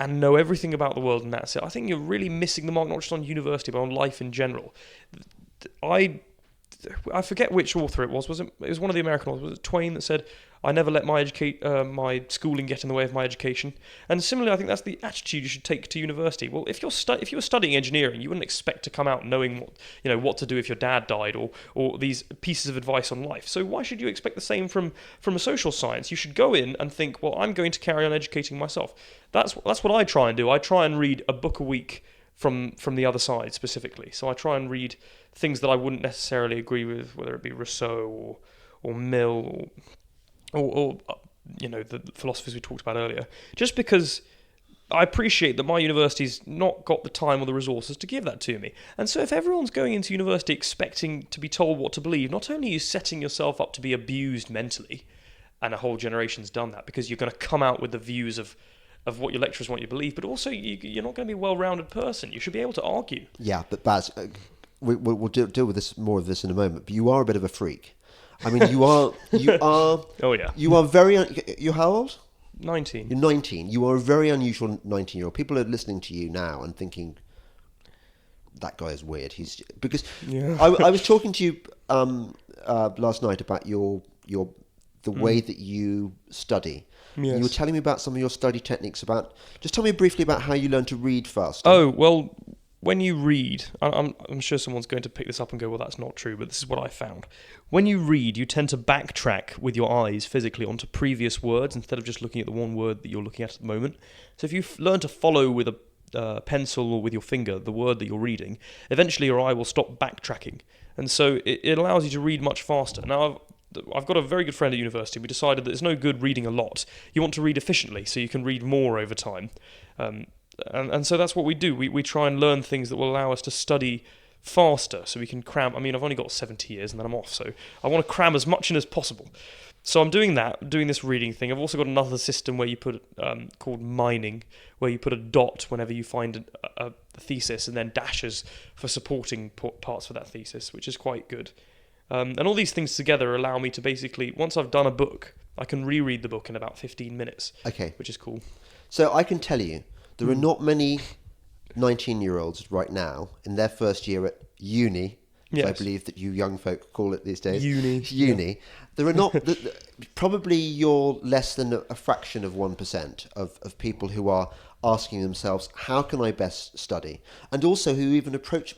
and know everything about the world and that's it, I think you're really missing the mark, not just on university, but on life in general. I forget which author it was. It was one of the American authors. Was it Twain that said, "I never let my schooling get in the way of my education"? And similarly, I think that's the attitude you should take to university. Well, if you were studying engineering, you wouldn't expect to come out knowing what to do if your dad died or these pieces of advice on life. So why should you expect the same from a social science? You should go in and think, well, I'm going to carry on educating myself. That's what I try and do. I try and read a book a week from the other side specifically. So I try and read things that I wouldn't necessarily agree with, whether it be Rousseau or Mill or the philosophers we talked about earlier, just because I appreciate that my university's not got the time or the resources to give that to me. And so if everyone's going into university expecting to be told what to believe, not only are you setting yourself up to be abused mentally, and a whole generation's done that, because you're going to come out with the views of what your lecturers want you to believe, but also you're not going to be a well-rounded person. You should be able to argue. Yeah, but Baz, we'll deal with more of this in a moment, but you are a bit of a freak. I mean, you are. Oh yeah. You are very. You're how old? 19. You're 19. You are a very unusual 19-year-old. People are listening to you now and thinking, that guy is weird. I was talking to you last night about the way that you study. Yes. You were telling me about some of your study techniques. Just tell me briefly about how you learn to read faster. Oh, well, when you read, I'm sure someone's going to pick this up and go, well, that's not true, but this is what I found. When you read, you tend to backtrack with your eyes physically onto previous words instead of just looking at the one word that you're looking at the moment. So if you learn to follow with a pencil or with your finger the word that you're reading, eventually your eye will stop backtracking. And so it allows you to read much faster. Now, I've got a very good friend at university. We decided that it's no good reading a lot. You want to read efficiently so you can read more over time. And so that's what we do. We try and learn things that will allow us to study faster so we can cram. I mean, I've only got 70 years and then I'm off, so I want to cram as much in as possible. So I'm doing that, doing this reading thing. I've also got another system where you put called mining, where you put a dot whenever you find a thesis, and then dashes for supporting parts for that thesis, which is quite good. And all these things together allow me to basically, once I've done a book, I can reread the book in about 15 minutes. Okay. Which is cool. So I can tell you, there are not many 19-year-olds right now in their first year at uni. Yes. I believe that you young folk call it these days. Uni. Yeah. There are not, probably you're less than a fraction of 1% of people who are asking themselves, how can I best study? And also who even approach,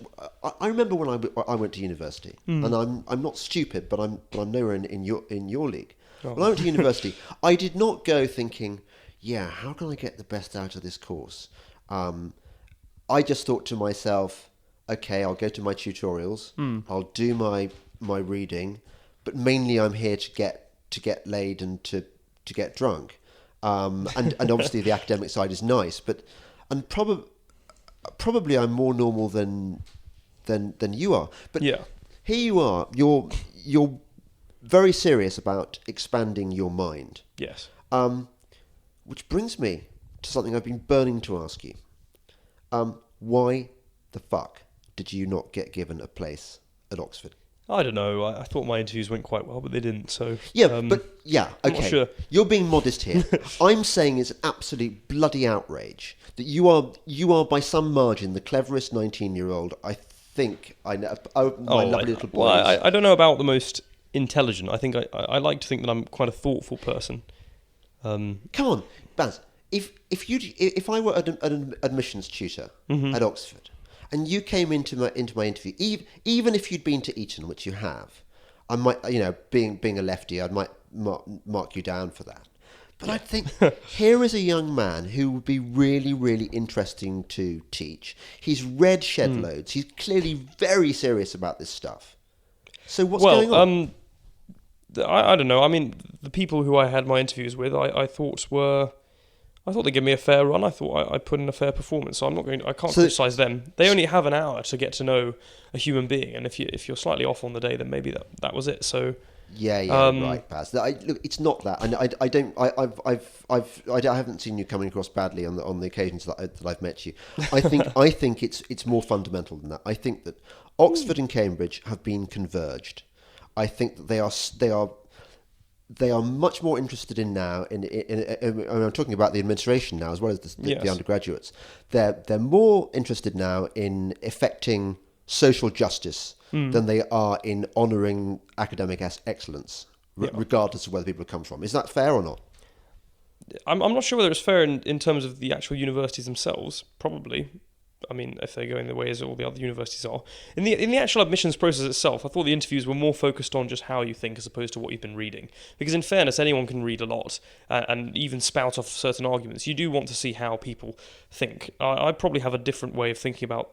I remember when I went to university, and I'm not stupid, but I'm nowhere in your league. Oh. When I went to university, I did not go thinking, yeah, how can I get the best out of this course? I just thought to myself, okay, I'll go to my tutorials, I'll do my reading, but mainly I'm here to get laid and to get drunk, and obviously the academic side is nice, and probably I'm more normal than you are. But yeah. Here you are, you're very serious about expanding your mind. Yes. Which brings me to something I've been burning to ask you. Why the fuck did you not get given a place at Oxford? I don't know. I thought my interviews went quite well, but they didn't. So yeah, I'm okay. not sure. You're being modest here. I'm saying it's an absolute bloody outrage that you are by some margin the cleverest 19-year-old I think I know. My lovely little boy. Well, I don't know about the most intelligent. I think I like to think that I'm quite a thoughtful person. Come on, Baz. If I were an admissions tutor at Oxford, and you came into my interview, even if you'd been to Eton, which you have, I might, being a lefty, I might mark you down for that. But I'd think, here is a young man who would be really, really interesting to teach. He's read Shed Loads. He's clearly very serious about this stuff. So what's going on? I don't know. I mean, the people who I had my interviews with, I thought they gave me a fair run. I thought I put in a fair performance. So I can't criticise them. They only have an hour to get to know a human being, and if you're slightly off on the day, then maybe that was it. So right, Baz. Look, it's not that, and I haven't seen you coming across badly on the occasions that I've met you. I think it's more fundamental than that. I think that Oxford and Cambridge have been converged. I think that they are much more interested in now. I'm talking about the administration now as well as the undergraduates. They're more interested now in effecting social justice than they are in honouring academic excellence, regardless of where people come from. Is that fair or not? I'm not sure whether it's fair in terms of the actual universities themselves. Probably. I mean, if they're going the way as all the other universities are. In the actual admissions process itself, I thought the interviews were more focused on just how you think as opposed to what you've been reading. Because in fairness, anyone can read a lot and even spout off certain arguments. You do want to see how people think. I probably have a different way of thinking about,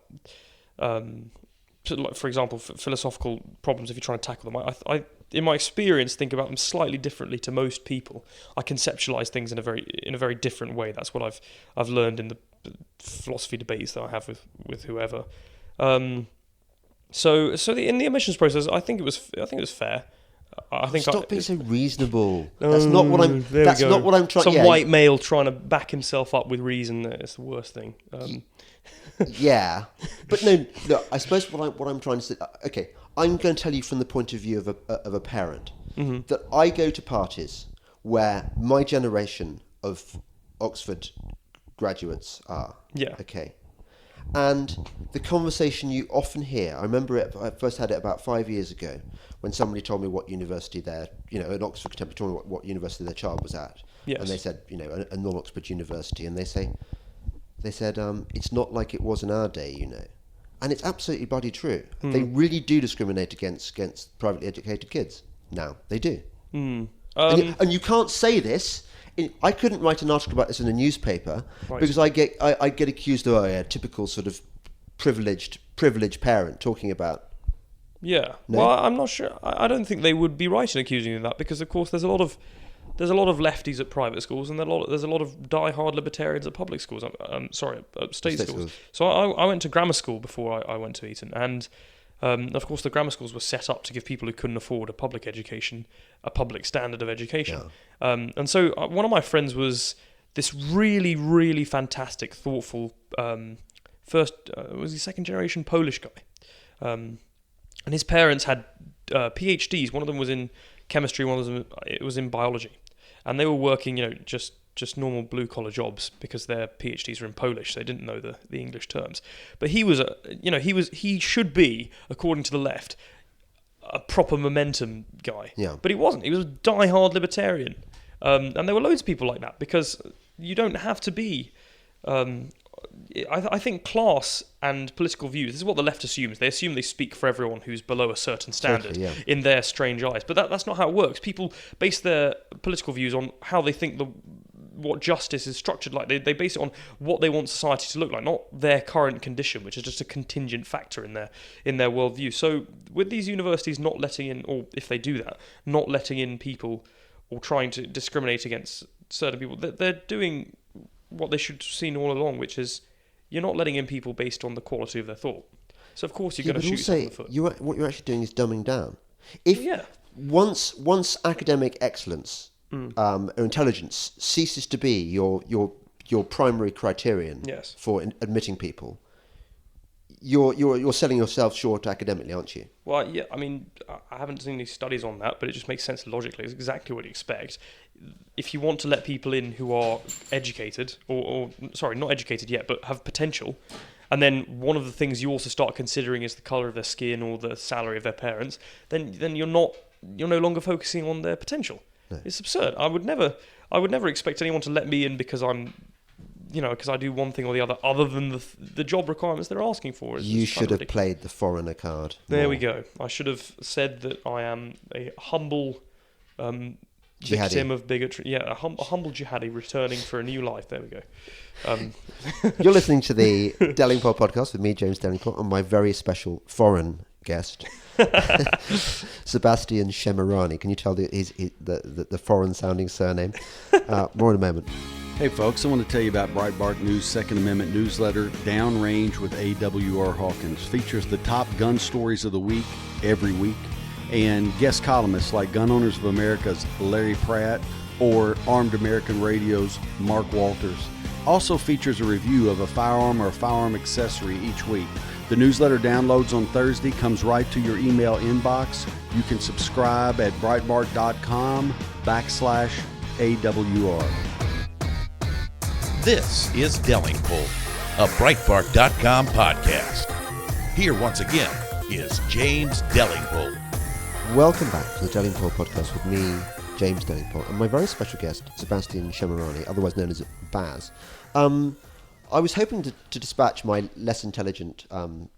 for example, philosophical problems if you're trying to tackle them. I in my experience, think about them slightly differently to most people. I conceptualize things in a very different way. That's what I've learned in the philosophy debates that I have with whoever. In the admissions process, I think it was fair. Stop being so reasonable. That's not what I'm. That's we go. Not what I'm trying. Some white male trying to back himself up with reason. It's the worst thing. Yeah, but no. Look, I suppose what I'm trying to say. Okay, I'm going to tell you from the point of view of a parent that I go to parties where my generation of Oxford graduates are. Yeah. Okay. And the conversation you often hear, I remember I first had it about 5 years ago when somebody told me what university an Oxford contemporary told me what university their child was at. Yes. And they said, a non-Oxford university. And they said, it's not like it was in our day, And it's absolutely bloody true. They really do discriminate against privately educated kids. Now, they do. And you can't say this. I couldn't write an article about this in a newspaper because I get accused of typical sort of privileged parent talking about. Yeah. No? Well, I'm not sure. I don't think they would be right in accusing you of that because, of course, there's a lot of there's a lot of lefties at private schools, and there's a lot of die-hard libertarians at public schools. State schools. So I went to grammar school before I went to Eton, and of course the grammar schools were set up to give people who couldn't afford a public education a public standard of education. Yeah. And so one of my friends was this really, really fantastic, thoughtful was he second generation Polish guy, and his parents had PhDs. One of them was in chemistry, one of them was in biology, and they were working, just normal blue collar jobs because their PhDs were in Polish, so they didn't know the English terms. But he should be, according to the left, a proper momentum guy. Yeah. But he wasn't. He was a die-hard libertarian, and there were loads of people like that because you don't have to be. I think class and political views, this is what the left assumes. They assume they speak for everyone who's below a certain standard in their strange eyes. But that's not how it works. People base their political views on how they think what justice is structured like. They base it on what they want society to look like, not their current condition, which is just a contingent factor in their worldview. So with these universities not letting in, or if they do that, not letting in people or trying to discriminate against certain people, they're doing what they should have seen all along, which is you're not letting in people based on the quality of their thought. So of course you're going to shoot yourself in the foot. What you're actually doing is dumbing down. Once academic excellence or intelligence ceases to be your primary criterion for admitting people, you're selling yourself short academically, aren't you? Well, yeah. I mean, I haven't seen any studies on that, but it just makes sense logically. It's exactly what you expect. If you want to let people in who are educated, or not educated yet, but have potential, and then one of the things you also start considering is the colour of their skin or the salary of their parents, then you're no longer focusing on their potential. No. It's absurd. I would never expect anyone to let me in because I'm, because I do one thing or the other than the job requirements they're asking for. You should have played the foreigner card. There we go. I should have said that I am a humble victim of bigotry. Yeah, a humble jihadi returning for a new life. There we go. You're listening to the Delingpole podcast with me, James Delingpole, and my very special foreign guest, Sebastian Shemirani. Can you tell the foreign-sounding surname? More in a moment. Hey folks, I want to tell you about Breitbart News' Second Amendment newsletter, Downrange with A.W.R. Hawkins. Features the top gun stories of the week, every week, and guest columnists like Gun Owners of America's Larry Pratt or Armed American Radio's Mark Walters. Also features a review of a firearm or a firearm accessory each week. The newsletter downloads on Thursday, comes right to your email inbox. You can subscribe at breitbart.com/AWR. This is Delingpole, a Breitbart.com podcast. Here once again is James Delingpole. Welcome back to the Delingpole podcast with me, James Delingpole, and my very special guest, Sebastian Shemirani, otherwise known as Baz. I was hoping to dispatch my less intelligent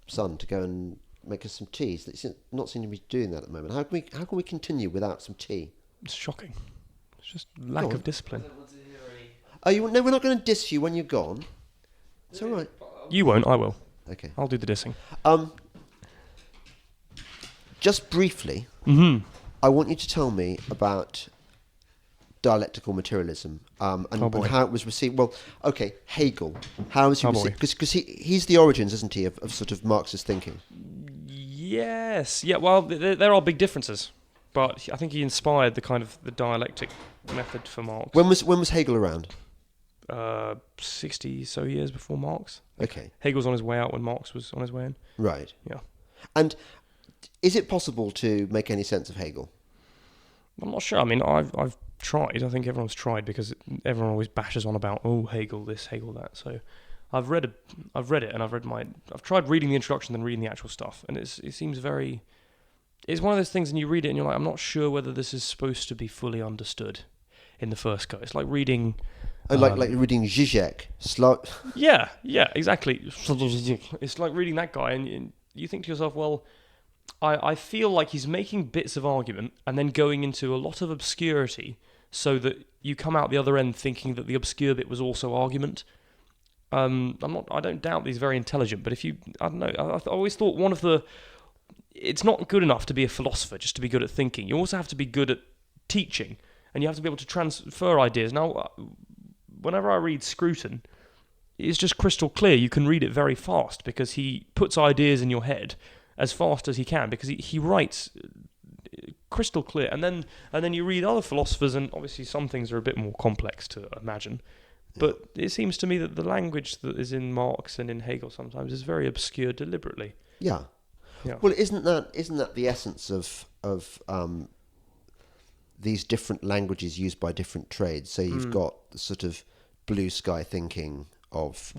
son to go and make us some tea. So it's not seeming to be doing that at the moment. How can we continue without some tea? It's shocking. It's just lack of discipline. No, we're not going to diss you when you're gone. It's all right. You won't, I will. Okay. I'll do the dissing. Just briefly, I want you to tell me about dialectical materialism and how it was received. Well, okay, Hegel. How was he received? Because he's the origins, isn't he, of sort of Marxist thinking? Yes. Yeah, well, there are big differences. But I think he inspired the dialectic method for Marx. When was Hegel around? 60 so years before Marx. Okay. Hegel's on his way out when Marx was on his way in. Right. Yeah. And is it possible to make any sense of Hegel? I'm not sure. I mean, I've tried. I think everyone's tried because everyone always bashes on about Hegel this, Hegel that. So I've read it, and I've tried reading the introduction then reading the actual stuff, and it seems very. It's one of those things, and you read it, and you're like, I'm not sure whether this is supposed to be fully understood in the first go. It's like reading. Like reading Zizek. Yeah, exactly. It's like reading that guy, and you think to yourself, well, I feel like he's making bits of argument and then going into a lot of obscurity, so that you come out the other end thinking that the obscure bit was also argument. I don't doubt that he's very intelligent, but I don't know. I always thought it's not good enough to be a philosopher just to be good at thinking. You also have to be good at teaching. and you have to be able to transfer ideas. Now, whenever I read Scruton, it's just crystal clear. You can read it very fast because he puts ideas in your head as fast as he can, because he writes crystal clear. And then you read other philosophers, and obviously some things are a bit more complex to imagine. But it seems to me that the language that is in Marx and in Hegel sometimes is very obscure deliberately. Yeah. Yeah. Well, isn't that the essence of these different languages used by different trades? So you've got the sort of blue sky thinking of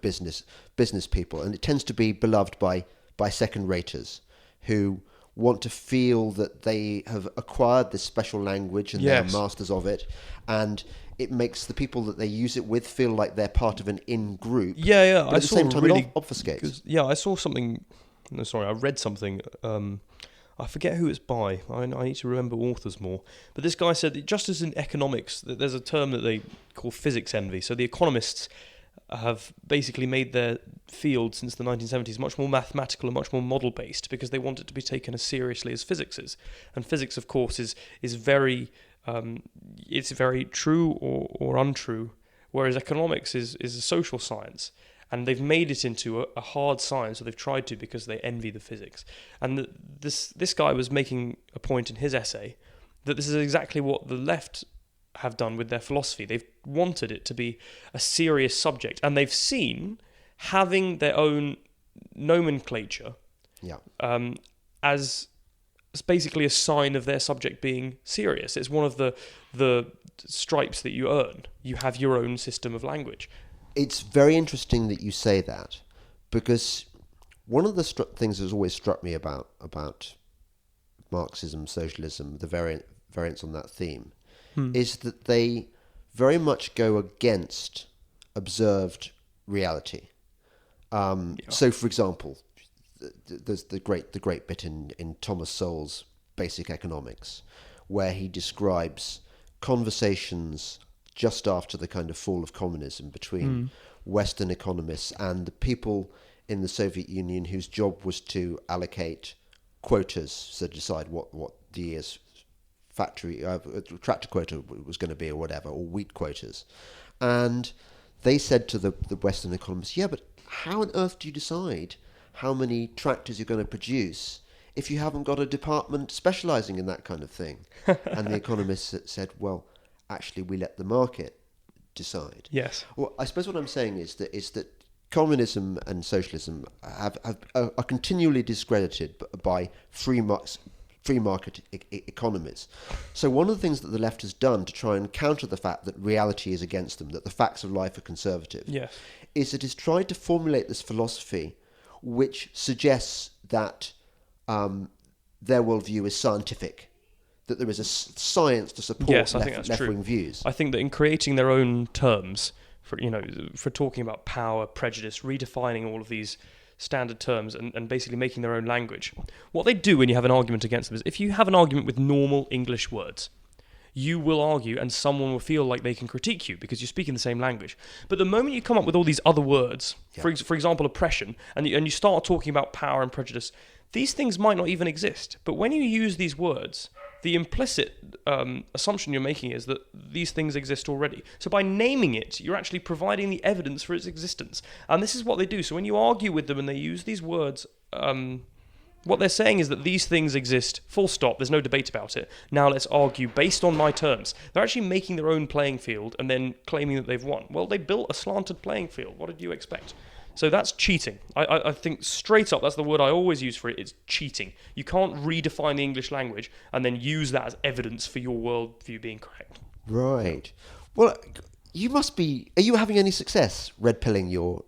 business people, and it tends to be beloved by second raters who want to feel that they have acquired this special language and they're masters of it, and it makes the people that they use it with feel like they're part of an in-group. Yeah. But at the same time, it obfuscates. Yeah, I saw something. No, sorry, I read something. I forget who it's by. I need to remember authors more. But this guy said that just as in economics, that there's a term that they call physics envy. So the economists have basically made their field since the 1970s much more mathematical and much more model-based, because they want it to be taken as seriously as physics is. And physics, of course, is very it's very true or untrue, whereas economics is a social science. And they've made it into a hard science, or they've tried to, because they envy the physics. And this guy was making a point in his essay that this is exactly what the left have done with their philosophy. They've wanted it to be a serious subject, and they've seen having their own nomenclature as basically a sign of their subject being serious. It's one of the stripes that you earn. You have your own system of language. It's very interesting that you say that, because one of the things that's always struck me about Marxism, socialism, the variants on that theme, is that they very much go against observed reality. So, for example, there's the great bit in Thomas Sowell's Basic Economics, where he describes conversations just after the kind of fall of communism between Western economists and the people in the Soviet Union whose job was to allocate quotas, so decide what the year's tractor quota was going to be, or whatever, or wheat quotas. And they said to the Western economists, yeah, but how on earth do you decide how many tractors you're going to produce if you haven't got a department specialising in that kind of thing? And the economists said, well, actually, we let the market decide. Yes. Well, I suppose what I'm saying is that communism and socialism are continually discredited by free market economies. So one of the things that the left has done to try and counter the fact that reality is against them, that the facts of life are conservative, is it has tried to formulate this philosophy which suggests that their worldview is scientific, that there is a science to support left-wing views. I think that in creating their own terms for talking about power, prejudice, redefining all of these standard terms and basically making their own language, what they do when you have an argument against them is, if you have an argument with normal English words, you will argue and someone will feel like they can critique you because you speak in the same language. But the moment you come up with all these other words, for example, oppression, and you start talking about power and prejudice, these things might not even exist. But when you use these words, the implicit assumption you're making is that these things exist already. So by naming it, you're actually providing the evidence for its existence. And this is what they do. So when you argue with them and they use these words, what they're saying is that these things exist, full stop, there's no debate about it. Now let's argue based on my terms. They're actually making their own playing field and then claiming that they've won. Well, they built a slanted playing field. What did you expect? So that's cheating. I think straight up, that's the word I always use for it. It's cheating. You can't redefine the English language and then use that as evidence for your worldview being correct. Right. Well, you must be... Are you having any success red-pilling your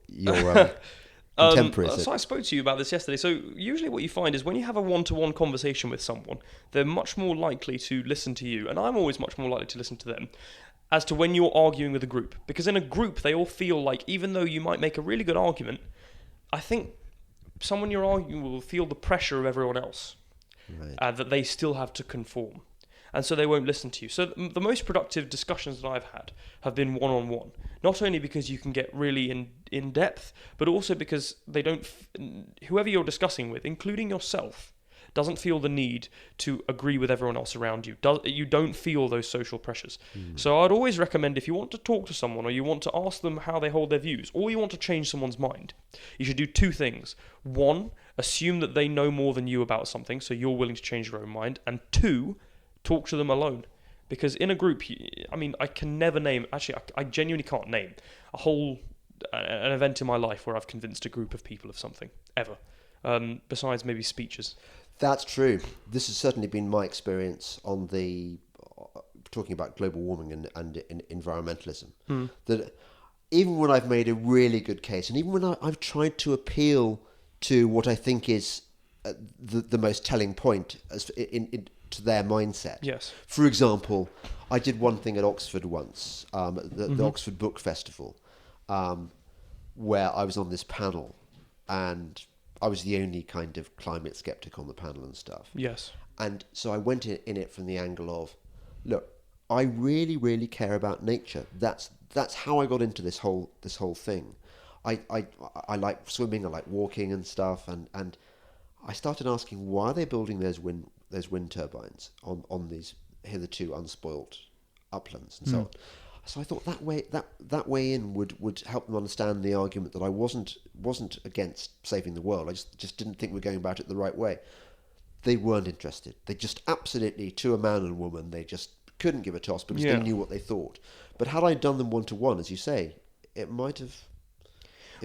contemporaries? So I spoke to you about this yesterday. So usually what you find is when you have a one-to-one conversation with someone, they're much more likely to listen to you, and I'm always much more likely to listen to them, as to when you're arguing with a group. Because in a group, they all feel like, even though you might make a really good argument, I think someone you're arguing with will feel the pressure of everyone else, that they still have to conform. And so they won't listen to you. So the most productive discussions that I've had have been one-on-one. Not only because you can get really in depth, but also because they don't... Whoever you're discussing with, including yourself, doesn't feel the need to agree with everyone else around you. You don't feel those social pressures. So I'd always recommend, if you want to talk to someone or you want to ask them how they hold their views, or you want to change someone's mind, you should do two things. One, assume that they know more than you about something, so you're willing to change your own mind. And two, talk to them alone. Because in a group, I can never name, actually, I genuinely can't name an event in my life where I've convinced a group of people of something, ever. Besides maybe speeches. That's true. This has certainly been my experience on talking about global warming and environmentalism. That even when I've made a really good case, and even when I've tried to appeal to what I think is the most telling point to their mindset. Yes. For example, I did one thing at Oxford once, the Oxford Book Festival, where I was on this panel, and I was the only kind of climate skeptic on the panel and stuff. Yes. And so I went in it from the angle of, look, I really, really care about nature. That's how I got into this whole thing. I like swimming, I like walking and stuff, and I started asking, why are they building those wind turbines on these hitherto unspoilt uplands and so on. So I thought that way in would help them understand the argument that I wasn't against saving the world. I just didn't think we were going about it the right way. They weren't interested. They just absolutely, to a man and woman, they just couldn't give a toss because they knew what they thought. But had I done them one-to-one, as you say, it might have...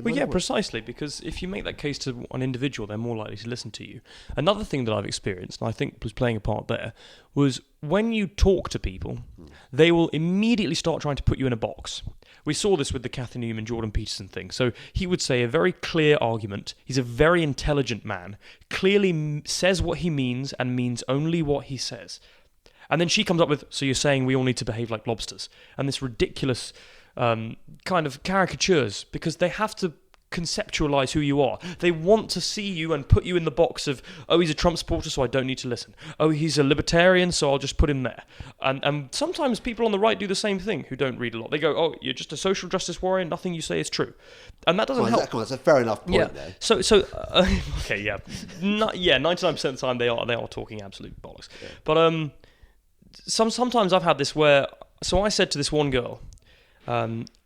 Well, yeah, precisely, because if you make that case to an individual, they're more likely to listen to you. Another thing that I've experienced, and I think was playing a part there, was when you talk to people, they will immediately start trying to put you in a box. We saw this with the Cathy Newman, Jordan Peterson thing. So he would say a very clear argument. He's a very intelligent man, clearly says what he means and means only what he says. And then she comes up with, so you're saying we all need to behave like lobsters. And this ridiculous... kind of caricatures, because they have to conceptualize who you are. They want to see you and put you in the box of, oh, he's a Trump supporter, so I don't need to listen. Oh, he's a libertarian, so I'll just put him there. And sometimes people on the right do the same thing who don't read a lot. They go, oh, you're just a social justice warrior, nothing you say is true. And that doesn't help. That's a fair enough point there. So okay, yeah. 99% of the time they are talking absolute bollocks. Yeah. But sometimes I've had this where, so I said to this one girl,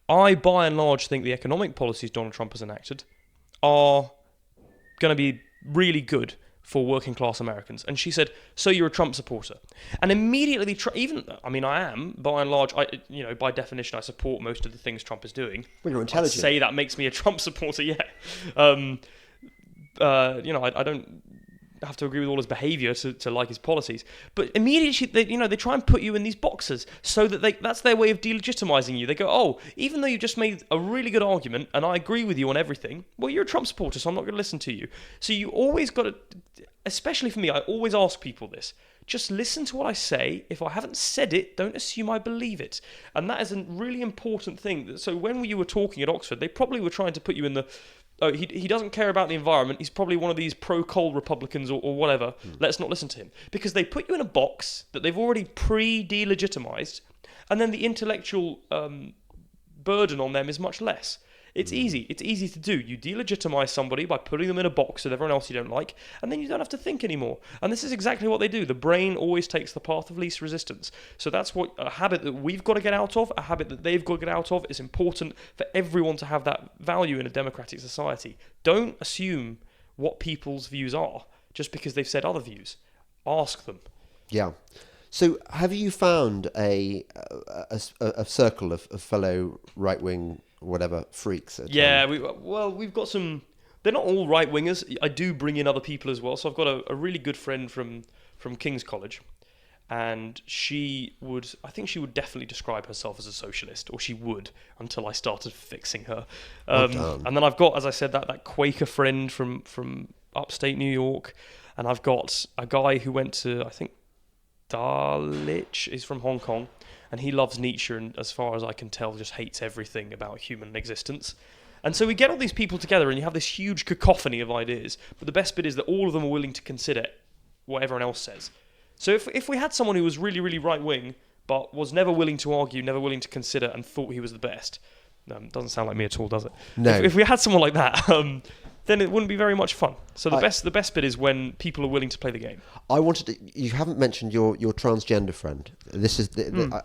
I, by and large, think the economic policies Donald Trump has enacted are going to be really good for working class Americans. And she said, so you're a Trump supporter. And immediately, I am, by and large, by definition, I support most of the things Trump is doing. Well, you're intelligent. I'd say that makes me a Trump supporter, yeah. I don't have to agree with all his behaviour to like his policies, but immediately they try and put you in these boxes so that that's their way of delegitimizing you. They go, oh, even though you just made a really good argument and I agree with you on everything, well, you're a Trump supporter, so I'm not going to listen to you. So you always got to, especially for me, I always ask people this: just listen to what I say. If I haven't said it, don't assume I believe it. And that is a really important thing. So when you were talking at Oxford, they probably were trying to put you in the, oh, he doesn't care about the environment, he's probably one of these pro-coal Republicans or whatever, let's not listen to him. Because they put you in a box that they've already pre-delegitimized, and then the intellectual burden on them is much less. It's easy to do. You delegitimize somebody by putting them in a box with everyone else you don't like, and then you don't have to think anymore. And this is exactly what they do. The brain always takes the path of least resistance. So that's what a habit that we've got to get out of, a habit that they've got to get out of. It's important for everyone to have that value in a democratic society. Don't assume what people's views are just because they've said other views. Ask them. Yeah. So have you found a circle of fellow right-wing whatever freaks? Yeah, we've got some. They're not all right wingers. I do bring in other people as well. So I've got a really good friend from King's College, and I think she would definitely describe herself as a socialist, or she would until I started fixing her. And then I've got, as I said, that Quaker friend from upstate New York, and I've got a guy who went to, I think, Dulwich. He's from Hong Kong. And he loves Nietzsche and, as far as I can tell, just hates everything about human existence. And so we get all these people together and you have this huge cacophony of ideas. But the best bit is that all of them are willing to consider what everyone else says. So if we had someone who was really, really right-wing, but was never willing to argue, never willing to consider, and thought he was the best, doesn't sound like me at all, does it? No. If we had someone like that, then it wouldn't be very much fun. So the best bit is when people are willing to play the game. You haven't mentioned your transgender friend. This is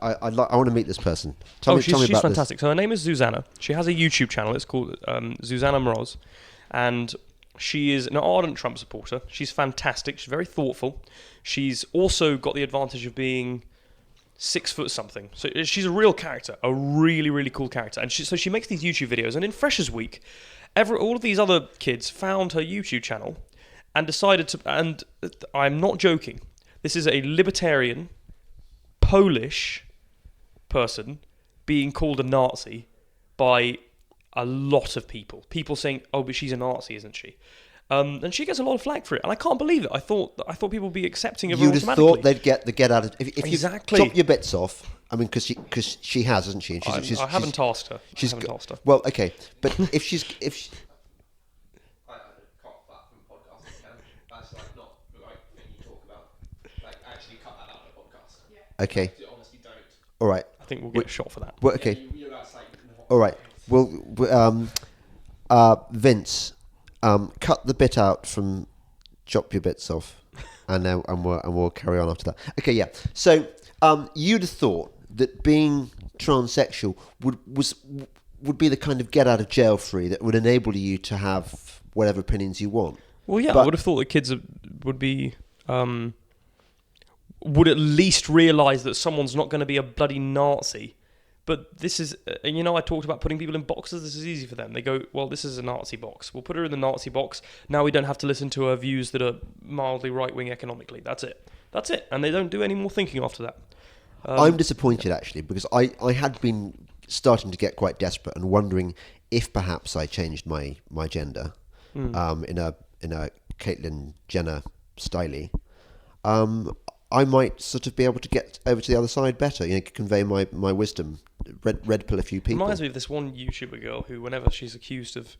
I want to meet this person. Tell me she's about fantastic. So her name is Susanna. She has a YouTube channel. It's called Susanna Moroz, and she is an ardent Trump supporter. She's fantastic. She's very thoughtful. She's also got the advantage of being 6 foot something. So she's a real character, a really, really cool character. And she makes these YouTube videos. And in Freshers Week, all of these other kids found her YouTube channel and decided to, and I'm not joking, this is a libertarian, Polish person being called a Nazi by a lot of people. People saying, oh, but she's a Nazi, isn't she? And she gets a lot of flack for it, and I can't believe it. I thought people would be accepting of her automatically. You'd have thought they'd get the get out of if exactly. You chop your bits off. I mean, because she has, hasn't she? And I haven't tasked her. Well, okay, but if she. I can't that from podcast. That's like not the right thing you talk about. Like actually cut that out of the podcast. Yeah. Okay. You honestly don't. All right. I think we'll get a shot for that. Well, okay. Yeah, you're about to say, all right. Well, Vince. Cut the bit out from chop your bits off, and we'll carry on after that. Okay, yeah. So you'd have thought that being transsexual would be the kind of get out of jail free that would enable you to have whatever opinions you want. Well, yeah, I would have thought that kids would be would at least realise that someone's not going to be a bloody Nazi. But this is, I talked about putting people in boxes. This is easy for them. They go, well, this is a Nazi box. We'll put her in the Nazi box. Now we don't have to listen to her views that are mildly right-wing economically. That's it. And they don't do any more thinking after that. I'm disappointed, actually, because I had been starting to get quite desperate and wondering if perhaps I changed my gender in a Caitlyn Jenner style. I might sort of be able to get over to the other side better, convey my wisdom, red pill a few people. Reminds me of this one YouTuber girl who, whenever she's accused of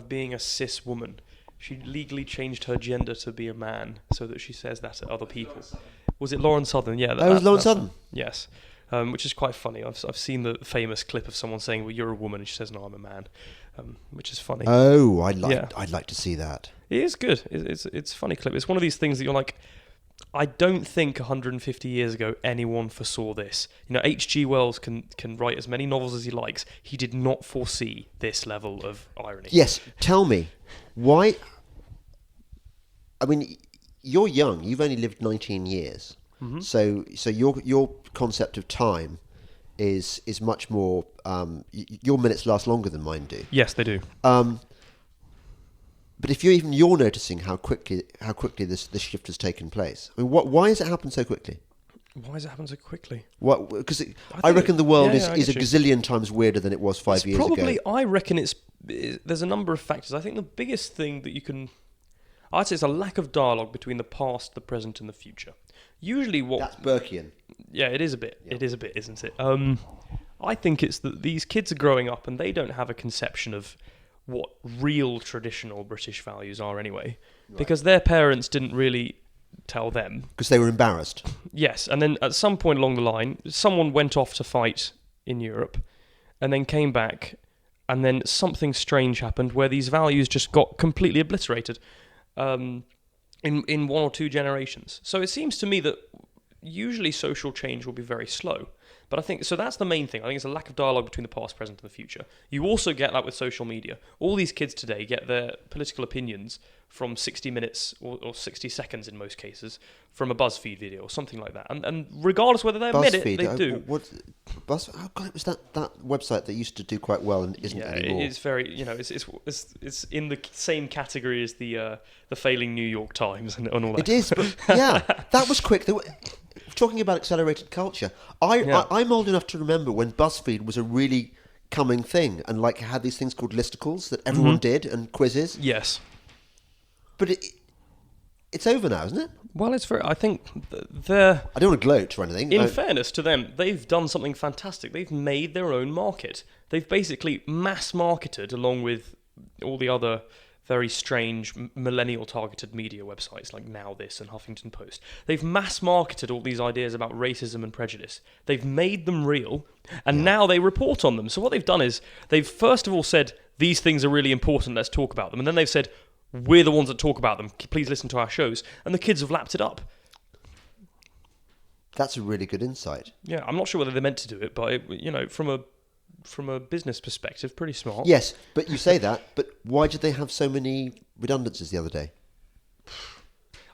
being a cis woman, she legally changed her gender to be a man so that she says that to other people. Was it Lauren Southern? Yeah. That was Lauren Southern? Yes. Which is quite funny. I've seen the famous clip of someone saying, well, you're a woman, and she says, no, I'm a man, which is funny. Oh, I'd like to see that. It is good. It's a funny clip. It's one of these things that you're like, I don't think 150 years ago anyone foresaw this. H.G. Wells can write as many novels as he likes. He did not foresee this level of irony. Yes, tell me, why... I mean, you're young. You've only lived 19 years. Mm-hmm. So your concept of time is much more... your minutes last longer than mine do. Yes, they do. But if you're noticing how quickly this shift has taken place, I mean, why has it happened so quickly? Why has it happened so quickly? What? Because I reckon the world is a gazillion times weirder than it was 5 years ago. I reckon there's a number of factors. I think the biggest thing that I'd say it's a lack of dialogue between the past, the present, and the future. Usually, that's Burkean. Yeah, it is a bit. Yeah. It is a bit, isn't it? I think it's that these kids are growing up and they don't have a conception of what real traditional British values are anyway, because their parents didn't really tell them. Because they were embarrassed. Yes, and then at some point along the line, someone went off to fight in Europe, and then came back, and then something strange happened where these values just got completely obliterated in 1 or 2 generations. So it seems to me that usually social change will be very slow. But I think, so that's the main thing. I think it's a lack of dialogue between the past, present, and the future. You also get that with social media. All these kids today get their political opinions from 60 minutes or 60 seconds in most cases from a BuzzFeed video or something like that. And regardless whether they admit it, they do. Oh God, it was that website that used to do quite well and isn't anymore. It's very, it's in the same category as the failing New York Times and all that. It is, but yeah, that was quick. Talking about accelerated culture, I'm old enough to remember when BuzzFeed was a really coming thing and had these things called listicles that everyone did and quizzes. Yes. But it's over now, isn't it? Well, it's very... I think they're... I don't want to gloat or anything. In fairness to them, they've done something fantastic. They've made their own market. They've basically mass-marketed, along with all the other very strange millennial-targeted media websites like Now This and Huffington Post. They've mass-marketed all these ideas about racism and prejudice. They've made them real, and now they report on them. So what they've done is, they've first of all said, these things are really important, let's talk about them. And then they've said, we're the ones that talk about them, please listen to our shows. And the kids have lapped it up. That's a really good insight. Yeah, I'm not sure whether they meant to do it, but from a business perspective, pretty smart. Yes, but you say that, but why did they have so many redundancies the other day?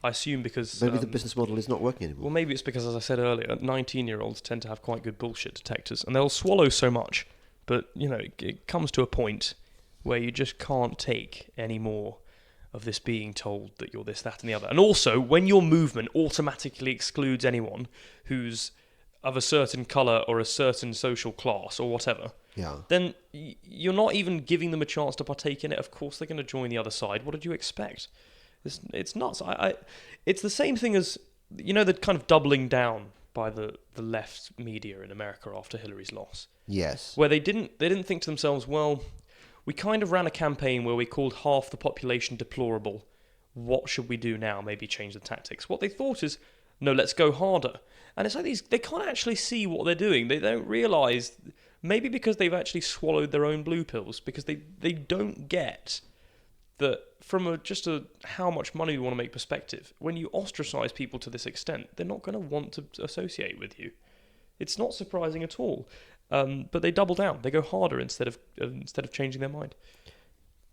I assume because... Maybe the business model is not working anymore. Well, maybe it's because, as I said earlier, 19-year-olds tend to have quite good bullshit detectors, and they'll swallow so much, but, it comes to a point where you just can't take any more of this being told that you're this, that, and the other. And also, when your movement automatically excludes anyone who's of a certain colour or a certain social class or whatever, then you're not even giving them a chance to partake in it. Of course they're going to join the other side. What did you expect? It's nuts. It's the same thing as, the kind of doubling down by the left media in America after Hillary's loss. Yes. Where they didn't think to themselves, well, we kind of ran a campaign where we called half the population deplorable. What should we do now? Maybe change the tactics. What they thought is, no, let's go harder. And it's like they can't actually see what they're doing. They don't realise, maybe because they've actually swallowed their own blue pills, because they don't get that from just a how much money we want to make perspective. When you ostracise people to this extent, they're not going to want to associate with you. It's not surprising at all. But they double down. They go harder instead of changing their mind.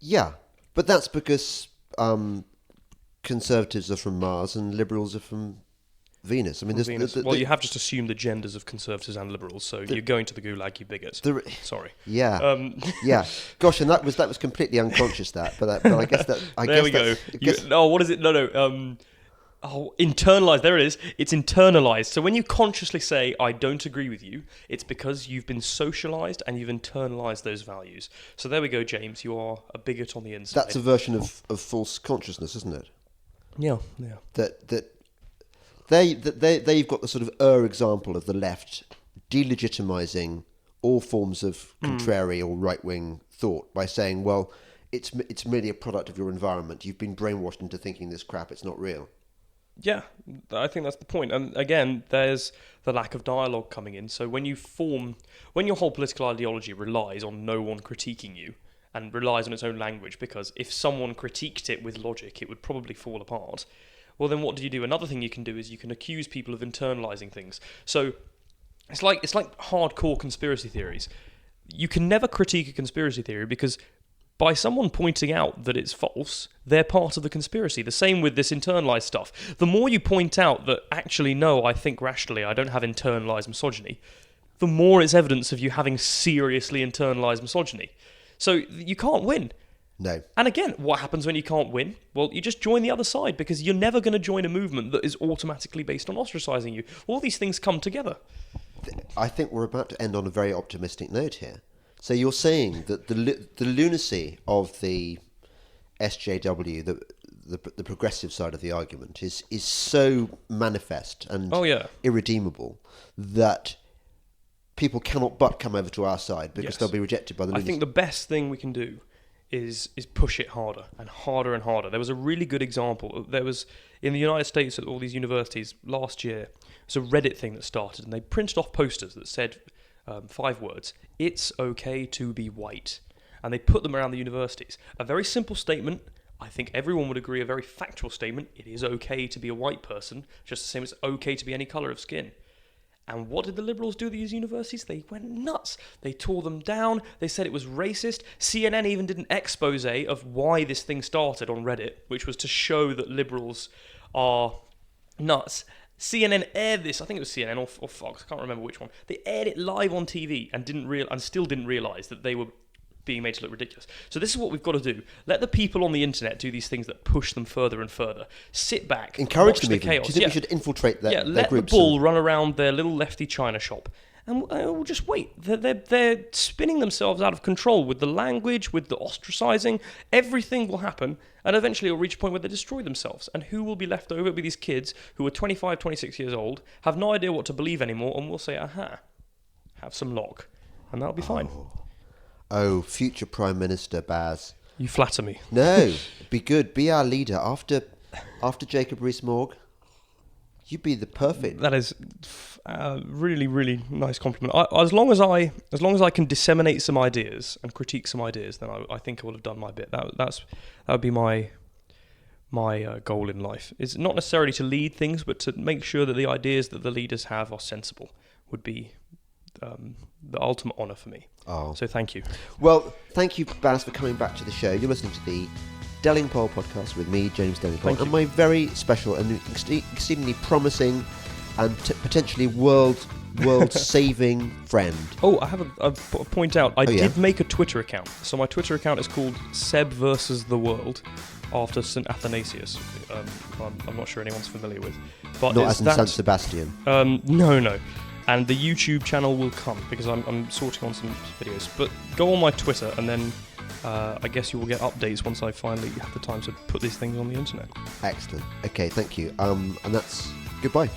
Yeah, but that's because conservatives are from Mars and liberals are from Venus. I mean, Venus. You have just assumed the genders of conservatives and liberals, so you're going to the gulag, you bigot. Sorry. Yeah. Yeah. Gosh, and that was completely unconscious. But I guess that. There we go. What is it? No. Internalized. There it is. It's internalized. So when you consciously say, I don't agree with you, it's because you've been socialized and you've internalized those values. So there we go, James. You are a bigot on the inside. That's a version of false consciousness, isn't it? Yeah. That they've got the sort of example of the left delegitimizing all forms of contrary or right-wing thought by saying, well, it's merely a product of your environment. You've been brainwashed into thinking this crap. It's not real. Yeah, I think that's the point. And again, there's the lack of dialogue coming in. So when your whole political ideology relies on no one critiquing you and relies on its own language, because if someone critiqued it with logic, it would probably fall apart. Well, then what do? Another thing you can do is you can accuse people of internalizing things. So it's like hardcore conspiracy theories. You can never critique a conspiracy theory because by someone pointing out that it's false, they're part of the conspiracy. The same with this internalized stuff. The more you point out that, actually, no, I think rationally, I don't have internalized misogyny, the more it's evidence of you having seriously internalized misogyny. So you can't win. No. And again, what happens when you can't win? Well, you just join the other side, because you're never going to join a movement that is automatically based on ostracizing you. All these things come together. I think we're about to end on a very optimistic note here. So you're saying that the lunacy of the SJW, the progressive side of the argument, is so manifest and irredeemable that people cannot but come over to our side because they'll be rejected by the lunacy. I think the best thing we can do is push it harder and harder and harder. There was a really good example. There was, in the United States, at all these universities last year, there's a Reddit thing that started, and they printed off posters that said 5 words: "It's okay to be white." And they put them around the universities. A very simple statement. I think everyone would agree, a very factual statement. It is okay to be a white person, just the same as okay to be any colour of skin. And what did the liberals do at these universities? They went nuts. They tore them down. They said it was racist. CNN even did an expose of why this thing started on Reddit, which was to show that liberals are nuts. CNN aired this. I think it was CNN or Fox. I can't remember which one. They aired it live on TV and still didn't realise that they were being made to look ridiculous. So this is what we've got to do. Let the people on the internet do these things that push them further and further. Sit back, encourage watch them the even. chaos. Do you think we should infiltrate their let groups? The bull run around their little lefty china shop, and we'll just wait. They're spinning themselves out of control with the language, with the ostracizing. Everything will happen, and eventually it'll reach a point where they destroy themselves. And who will be left over? It'll be these kids who are 25, 26 years old, have no idea what to believe anymore, and we'll say, aha, have some lock, and that'll be fine. Oh, future Prime Minister Baz. You flatter me. No, be good. Be our leader after Jacob Rees-Mogg. You'd be the perfect. That is really, really nice compliment. As long as I can disseminate some ideas and critique some ideas, then I think I will have done my bit. That would be my goal in life. It's not necessarily to lead things, but to make sure that the ideas that the leaders have are sensible. Would be the ultimate honour for me. Oh. So thank you. Well, thank you, Baz, for coming back to the show. You're listening to the Delingpole podcast with me, James Delingpole, and my very special and exceedingly promising and potentially world-saving friend. Oh, I have a point out. I did make a Twitter account. So my Twitter account is called Seb versus the World, after St. Athanasius. I'm not sure anyone's familiar with. But not as in St. Sebastian. No. And the YouTube channel will come because I'm sorting on some videos. But go on my Twitter and then I guess you will get updates once I finally have the time to put these things on the internet. Excellent. Okay, thank you. And that's goodbye.